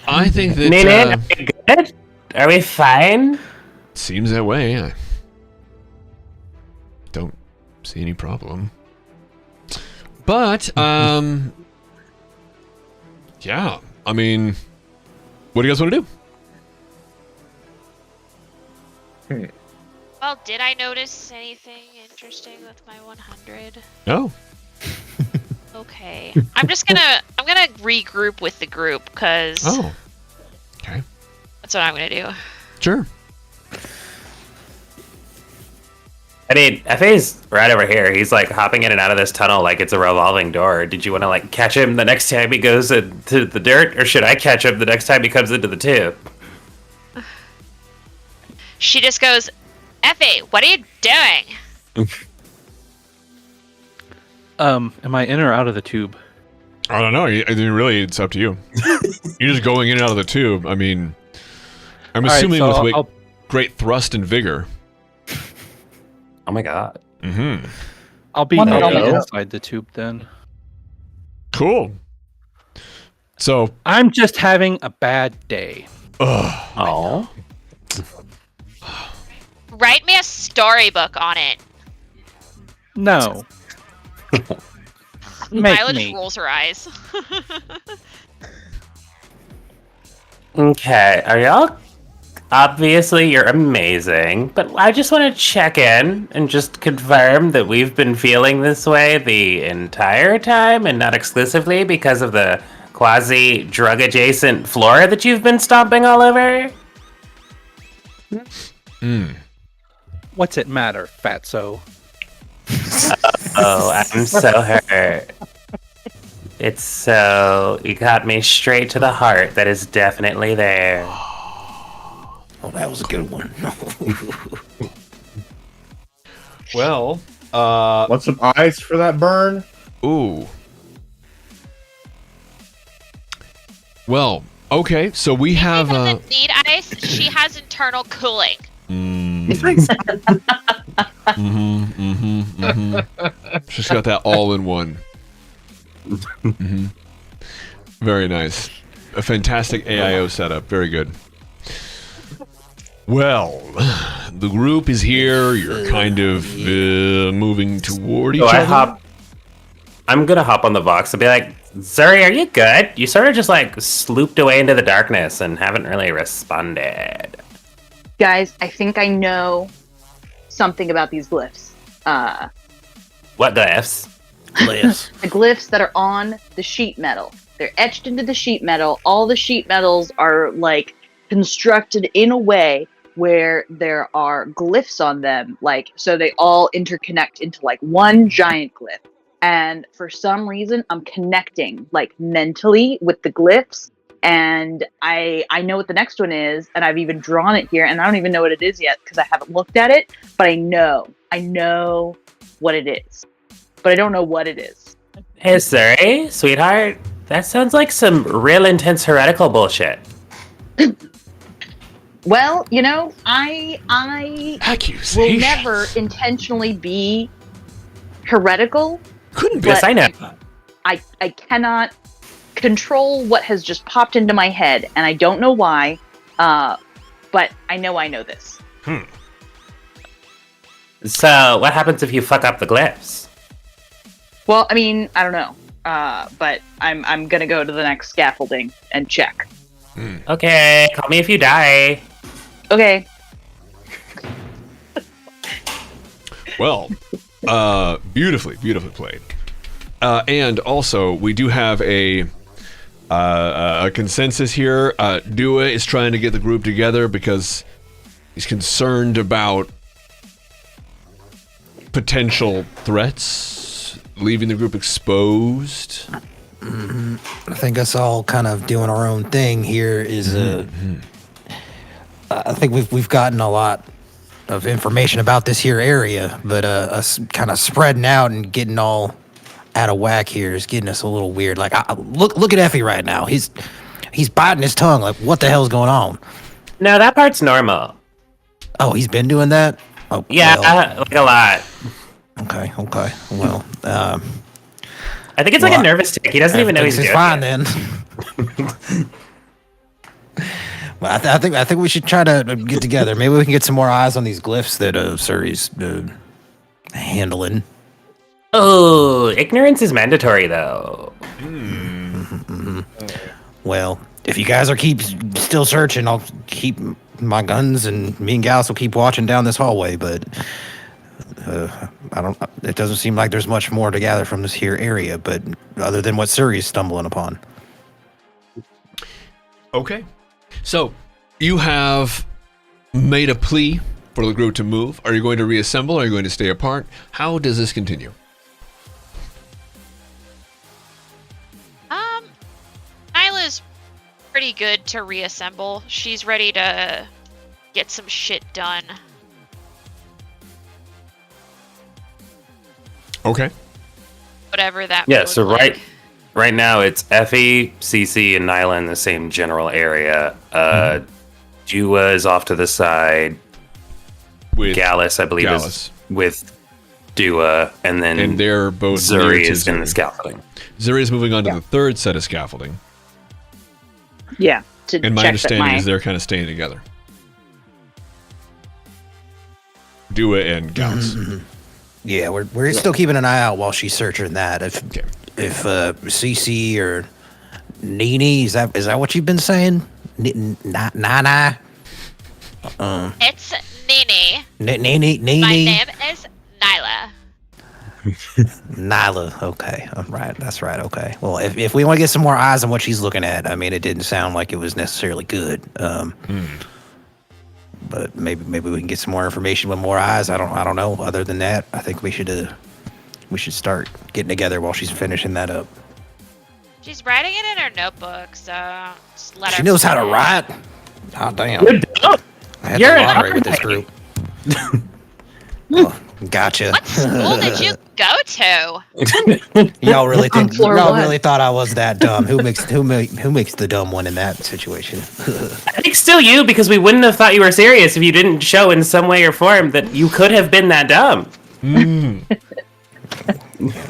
Nenen, are we good? Are we fine? seems that way. I don't see any problem. But yeah. I mean, what do you guys want to do? Well, did I notice anything interesting with my 100? No. Okay. I'm gonna regroup with the group because Oh. Okay. that's what I'm gonna do. Sure. I mean, Efe's right over here. He's like hopping in and out of this tunnel like it's a revolving door. Did you want to like catch him the next time he goes into the dirt, or should I catch him the next time he comes into the tube? She just goes, Effie, what are you doing? Am I in or out of the tube? I don't know. I mean, really, it's up to you. You're just going in and out of the tube. I mean, I'm All right, assuming so with I'll- great thrust and vigor. Oh my god. Mm-hmm. I'll be One inside the tube then. Cool. So, I'm just having a bad day. Oh. Write me a storybook on it. No. Make Violet me. just rolls her eyes. Okay, are y'all? Obviously, you're amazing, but I just want to check in and just confirm that we've been feeling this way the entire time and not exclusively because of the quasi-drug adjacent flora that you've been stomping all over? What's it matter, fatso? Oh, I'm so hurt. It's so... You got me straight to the heart. That is definitely there. Oh, that was a good one. well, Want some ice for that burn? ooh. Well, okay, so we have She doesn't need ice. She has internal cooling. She's got that all in one. Very nice. A fantastic AIO setup. Very good. Well, the group is here. You're kind of moving toward each So other. I'm gonna hop on the Vox and be like, Zuri, are you good? You sort of just like slooped away into the darkness and haven't really responded. Guys, I think I know something about these glyphs. What glyphs? Liz. The glyphs that are on the sheet metal. They're etched into the sheet metal. All the sheet metals are like constructed in a way where there are glyphs on them, like so they all interconnect into like one giant glyph. And for some reason, I'm connecting like mentally with the glyphs. And I know what the next one is, and I've even drawn it here, and I don't even know what it is yet because I haven't looked at it. But I know what it is, but I don't know what it is. Hey, Zuri, sweetheart, that sounds like some real intense heretical bullshit. Well, you know, I will Accusations. never intentionally be heretical. Couldn't be. Yes, I know. I cannot control what has just popped into my head, and I don't know why. But I know this. So, what happens if you fuck up the glyphs? Well, I mean, I don't know. But I'm gonna go to the next scaffolding and check. Okay, call me if you die. Okay. Well, beautifully played. And also, we do have a consensus here. Dua is trying to get the group together because he's concerned about potential threats, leaving the group exposed. I think us all kind of doing our own thing here is I think we've gotten a lot of information about this here area, but us kind of spreading out and getting all out of whack here is getting us a little weird. Like, look at Effie right now. He's biting his tongue. Like, what the hell's going on? No, that part's normal. Oh, he's been doing that? Oh, Yeah, well, like a lot. okay. Well, I think it's like a nervous tick. He doesn't even know he's doing fine it. then. Well, I think we should try to get together. Maybe we can get some more eyes on these glyphs that Suri's handling. Oh, ignorance is mandatory, though. Well, if you guys are still searching, I'll keep my guns, and me and Gallus will keep watching down this hallway. But it doesn't seem like there's much more to gather from this here area, but other than what Suri's stumbling upon. Okay. So, you have made a plea for the group to move? Are you going to reassemble? Are you going to stay apart? How does this continue? Nyla's pretty good to reassemble. She's ready to get some shit done. Okay. Whatever that Yeah, would so look like. right now it's Effie, CC, and Nyla in the same general area. Jua is off to the side. With Gallus, I believe, Gallus. is with Dua, and then And they're both Zuri near to is in the Zuri. scaffolding. Zuri is moving on to the third set of scaffolding. Yeah. To And my check understanding that is they're kind of staying together. Dua and Gallus. Yeah, we're still keeping an eye out while she's searching that. If Okay. CC or Nini, is that what you've been saying? Nana. It's Nini. Nini. My name is Nyla. Nyla. Okay, right. That's right. Okay. Well, if we want to get some more eyes on what she's looking at, I mean, it didn't sound like it was necessarily good. But maybe we can get some more information with more eyes. I don't know. Other than that, I think we should start getting together while she's finishing that up. She's writing it in her notebook, so just let her. She knows how to finish. write. Oh damn! I had You're the an lottery with this group. Gotcha. What school did you go to? Y'all really think floor y'all one. really thought I was that dumb? Who makes the dumb one in that situation? I think still you, because we wouldn't have thought you were serious if you didn't show in some way or form that you could have been that dumb.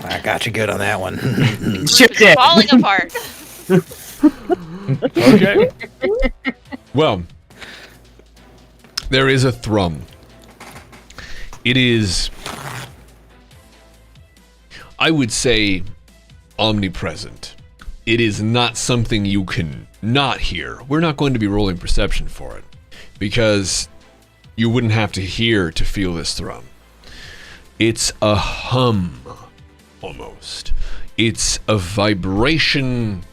I got you good on that one. Sure It's did. falling apart. Okay. Well, there is a thrum. It is, I would say, omnipresent. It is not something you can not hear. We're not going to be rolling perception for it, because you wouldn't have to hear to feel this thrum. It's a hum, almost. It's a vibration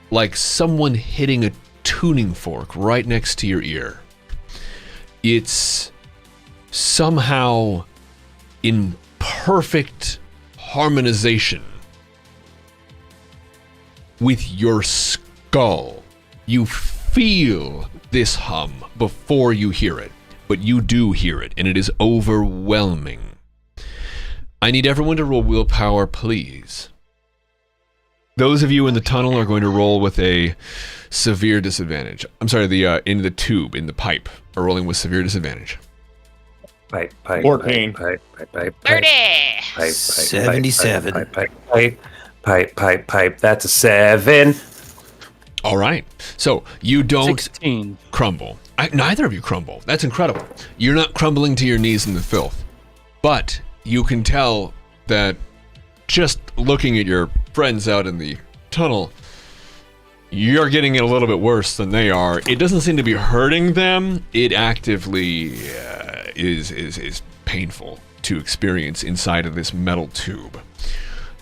like someone hitting a tuning fork right next to your ear. It's somehow in perfect harmonization with your skull. You feel this hum before you hear it, but you do hear it, and it is overwhelming. I need everyone to roll willpower, please. Those of you in the tunnel are going to roll with a severe disadvantage. I'm sorry, in the tube, in the pipe, are rolling with severe disadvantage. Pipe, 14. pipe, 30. 77. Pipe. That's a 7. All right. So you don't 16. crumble. Neither of you crumble. That's incredible. You're not crumbling to your knees in the filth. But you can tell that just looking at your friends out in the tunnel, you're getting it a little bit worse than they are. It doesn't seem to be hurting them. It actively is painful to experience inside of this metal tube.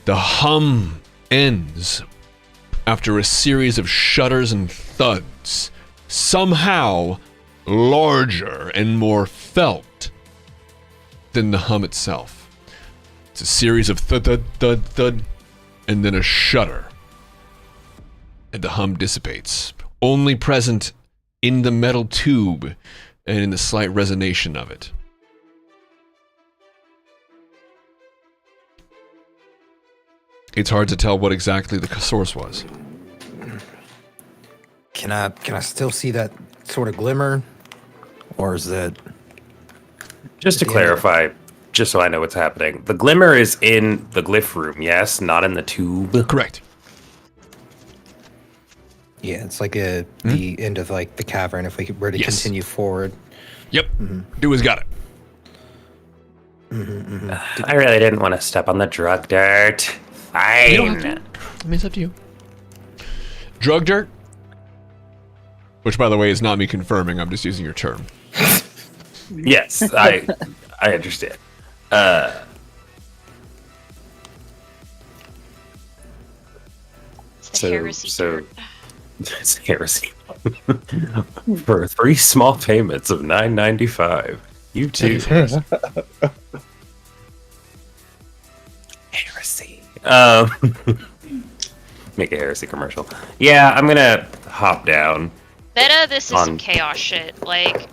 The hum ends after a series of shudders and thuds, somehow larger and more felt than the hum itself. It's a series of thud, thud, thud, thud, and then a shudder. And the hum dissipates, only present in the metal tube and in the slight resonation of it. It's hard to tell what exactly the source was. Can I still see that sort of glimmer, or is that? Just to clarify, just so I know what's happening, the glimmer is in the glyph room, yes? Not in the tube? Correct. Yeah, it's like the end of like the cavern. If we were to Yes. continue forward. Yep. Dua's got it. I really didn't want to step on the drug dirt. You don't have Fine. to. I mean, it's up to you. Drug dirt? Which, by the way, is not me confirming. I'm just using your term. Yes, I understand. It's the heresy dirt. It's heresy. For 3 small payments of $9.95. You too. Heresy. Make a Heresy commercial. Yeah, I'm gonna hop down. Meta, this is some On- chaos shit. Like,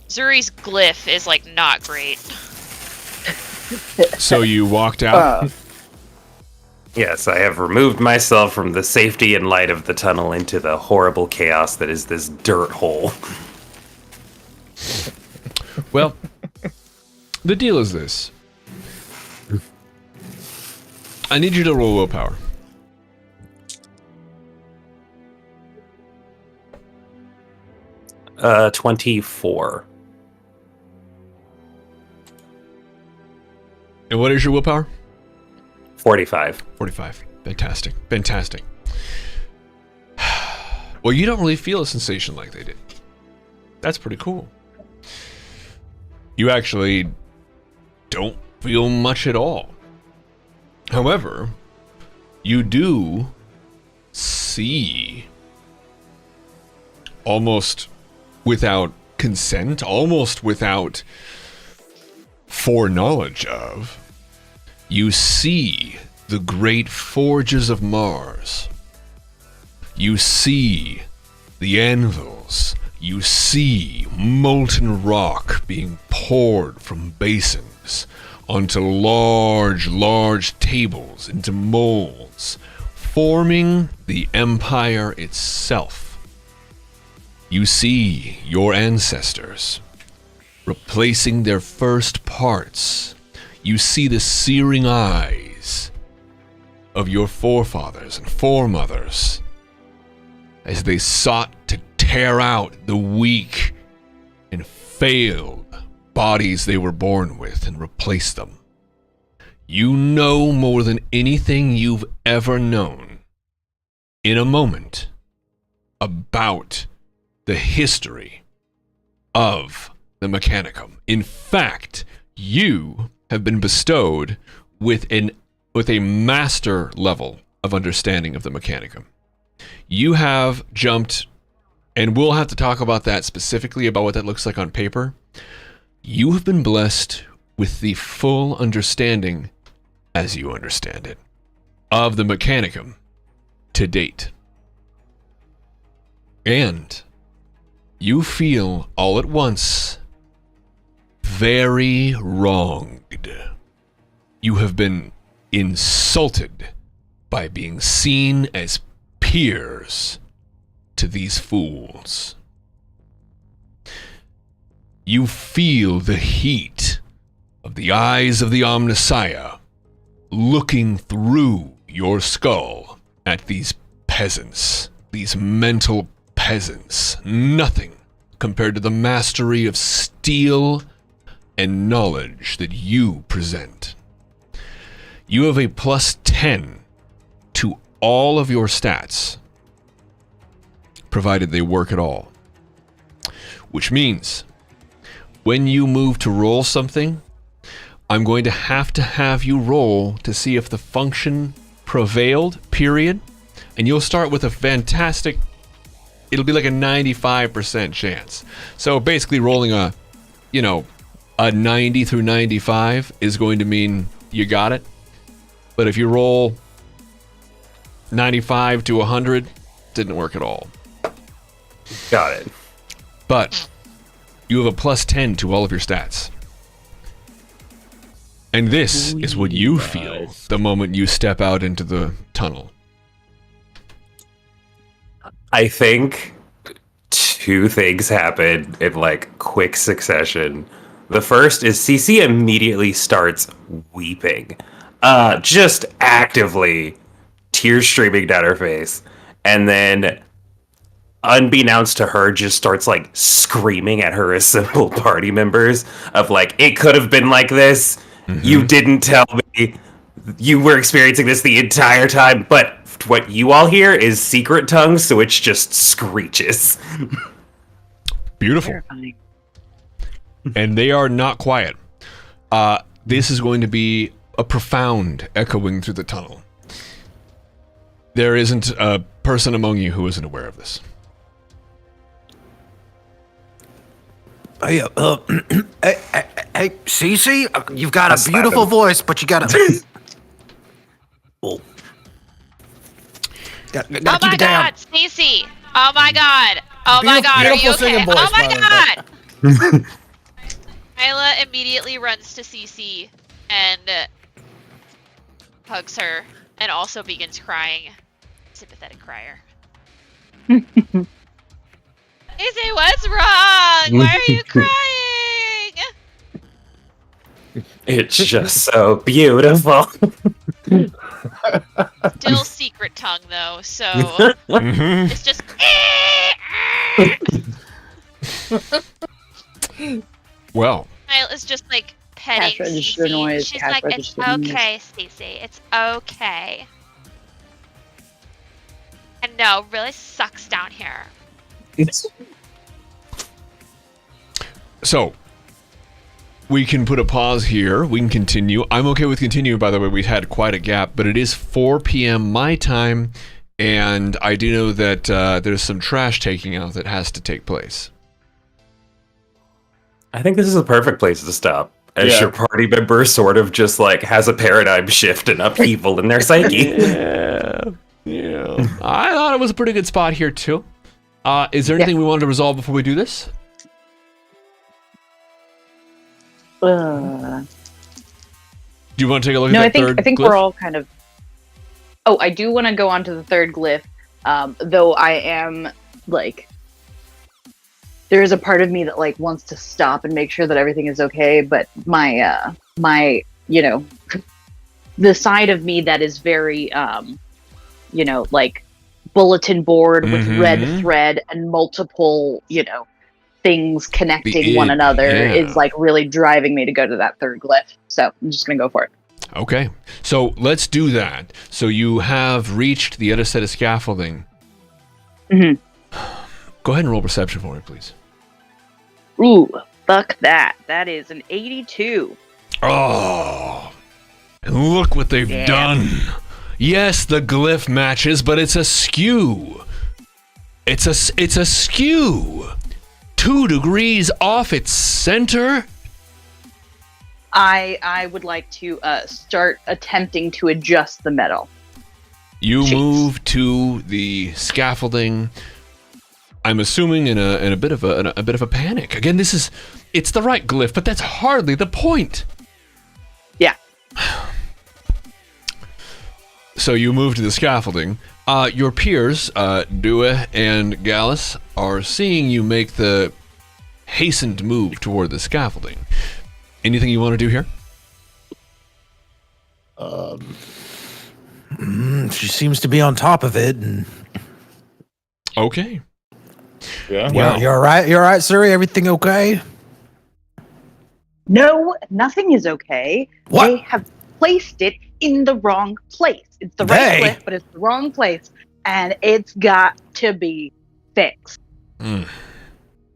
Zuri's glyph is like not great. So you walked out. Yes, I have removed myself from the safety and light of the tunnel into the horrible chaos that is this dirt hole. Well, the deal is this. I need you to roll willpower. Uh, 24. And what is your willpower? 45. 45. Fantastic. Fantastic. Well, you don't really feel a sensation like they did. That's pretty cool. You actually don't feel much at all. However, you do see, almost without consent, almost without foreknowledge of, you see the great forges of Mars. You see the anvils. You see molten rock being poured from basins onto large, large tables, into molds, forming the empire itself. You see your ancestors replacing their first parts. You see the searing eyes of your forefathers and foremothers as they sought to tear out the weak and failed bodies they were born with and replace them. You know more than anything you've ever known in a moment about the history of the Mechanicum. In fact, you have been bestowed with a master level of understanding of the Mechanicum. You have jumped, and we'll have to talk about that specifically, about what that looks like on paper. You have been blessed with the full understanding, as you understand it, of the Mechanicum to date. And you feel all at once very wronged. You have been insulted by being seen as peers to these fools. You feel the heat of the eyes of the Omnissiah looking through your skull at these peasants, these mental peasants. Nothing compared to the mastery of steel and knowledge that you present. You have a plus 10 to all of your stats, provided they work at all. Which means, when you move to roll something, I'm going to have you roll to see if the function prevailed, period. And you'll start with a fantastic, it'll be like a 95% chance. So basically rolling a 90 through 95 is going to mean you got it. But if you roll 95 to 100, didn't work at all. Got it. But you have a plus 10 to all of your stats. And this is what you feel the moment you step out into the tunnel. I think two things happen in like quick succession. The first is CC immediately starts weeping. Just actively, tears streaming down her face. And then, unbeknownst to her, just starts like screaming at her assembled party members of like, it could have been like this. Mm-hmm. You didn't tell me. You were experiencing this the entire time. But what you all hear is secret tongue, so it's just screeches. Beautiful. Terrifying. And they are not quiet. This is going to be a profound echoing through the tunnel. There isn't a person among you who isn't aware of this. Hey, hey, Cece, you've got That's a beautiful Adam. voice, but you gotta. Oh. Gotta Oh keep my it down. god, Stacy! Oh my god! Oh my god, are you Beautiful okay? singing voice, Oh my by the way. god! Isla immediately runs to Cece and hugs her and also begins crying. Sympathetic crier. Cece, what's wrong? Why are you crying? It's just so beautiful. Still secret tongue though, so Mhm. it's just. Well, Isla's just like petting Cash register Cece. noise, She's cash like, it's register noise." okay, Stacey. It's okay. And no, really sucks down here. so we can put a pause here. We can continue. I'm okay with continuing, by the way. We've had quite a gap, but it is 4 p.m. my time, and I do know that there's some trash taking out that has to take place. I think this is a perfect place to stop. As Yeah. your party member sort of just like has a paradigm shift and upheaval in their psyche. Yeah. I thought it was a pretty good spot here, too. Is there anything we wanted to resolve before we do this? Uh, Do you want to take a look no, at I that think third I think glyph? we're all kind of. Oh, I do want to go on to the third glyph, though I am like. There is a part of me that like wants to stop and make sure that everything is okay, but my the side of me that is very like bulletin board with red Mhm. thread and multiple things connecting one id, another yeah. is like really driving me to go to that third glyph. So I'm just gonna go for it. Okay, so let's do that. So you have reached the other set of scaffolding. Mhm. Go ahead and roll perception for me, please. Ooh, fuck that. That is an 82. Oh, and look what they've Yeah. done. Yes, the glyph matches, but it's a skew. It's a skew. 2 degrees off its center. I would like to start attempting to adjust the metal. You Jeez. move to the scaffolding. I'm assuming in a bit of a panic. Again, it's the right glyph, but that's hardly the point. Yeah. So you move to the scaffolding. Your peers, Dua and Gallus, are seeing you make the hastened move toward the scaffolding. Anything you want to do here? She seems to be on top of it. And Okay. Yeah. Wow. you're all right. You're all right, Suri. Everything okay? No, nothing is okay. What? They have placed it in the wrong place. It's the They? right glyph, but it's the wrong place. And it's got to be fixed.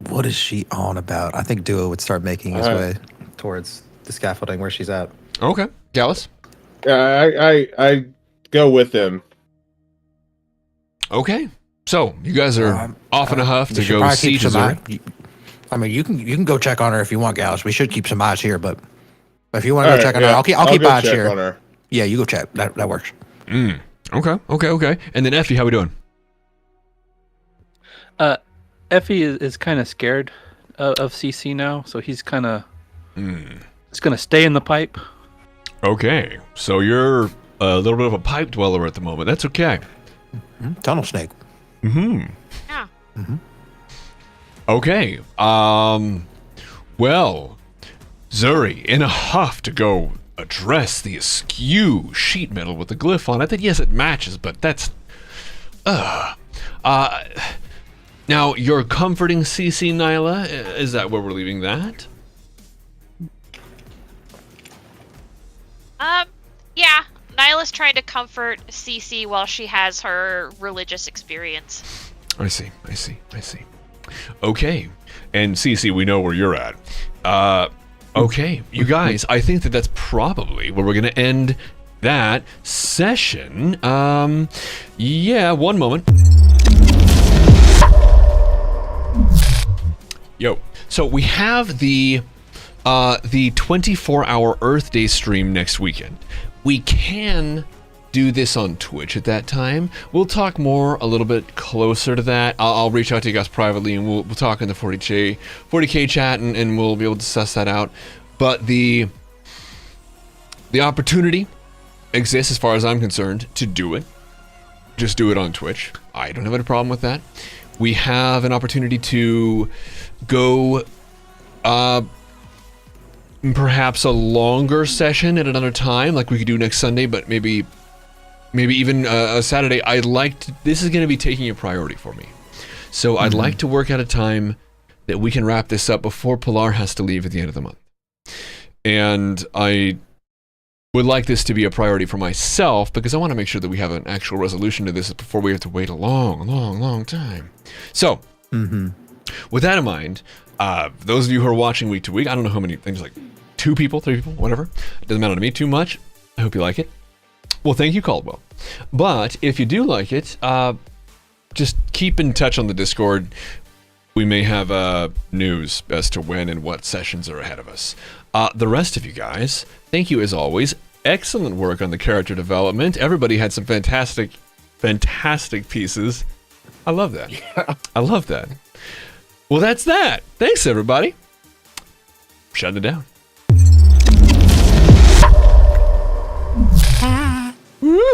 What is she on about? I think Duo would start making his way towards the scaffolding where she's at. Okay. Gallus? I go with him. Okay. So you guys are off in a huff We to should go probably see keep some Zuri. I mean, you can go check on her if you want, Gallus. We should keep some eyes here, but if you want to All go right, check on yeah, her, I'll keep go eyes check here. on her. Yeah, you go check. That works. Okay. And then Effie, how we doing? Effie is kind of scared of CC now, so he's kind of it's gonna stay in the pipe. Okay. So you're a little bit of a pipe dweller at the moment. That's okay. Tunnel snake. Mm-hmm. Yeah. Okay. Well, Zuri, in a huff to go address the askew sheet metal with the glyph on it, that yes, it matches, but that's now you're comforting CC Nyla. Is that where we're leaving that? Yeah. Nyla's trying to comfort Cece while she has her religious experience. I see. Okay. And CC, we know where you're at. Okay, you guys, I think that's probably where we're going to end that session. Yeah, one moment. Yo. So we have the 24-hour Earth Day stream next weekend. We can do this on Twitch at that time. We'll talk more a little bit closer to that. I'll reach out to you guys privately and we'll talk in the 40K chat and we'll be able to suss that out. But the opportunity exists as far as I'm concerned to do it. Just do it on Twitch. I don't have any problem with that. We have an opportunity to go perhaps a longer session at another time, like we could do next Sunday, but maybe even a Saturday. This is going to be taking a priority for me. So I'd like to work out a time that we can wrap this up before Pilar has to leave at the end of the month. And I would like this to be a priority for myself because I want to make sure that we have an actual resolution to this before we have to wait a long time. So, with that in mind, those of you who are watching week to week, I don't know how many things, like 2 people, 3 people, whatever. It doesn't matter to me too much. I hope you like it. Well, thank you, Caldwell. But if you do like it, just keep in touch on the Discord. We may have news as to when and what sessions are ahead of us. The rest of you guys, thank you as always. Excellent work on the character development. Everybody had some fantastic pieces. I love that. Yeah. I love that. Well, that's that. Thanks, everybody. Shutting it down. Woo!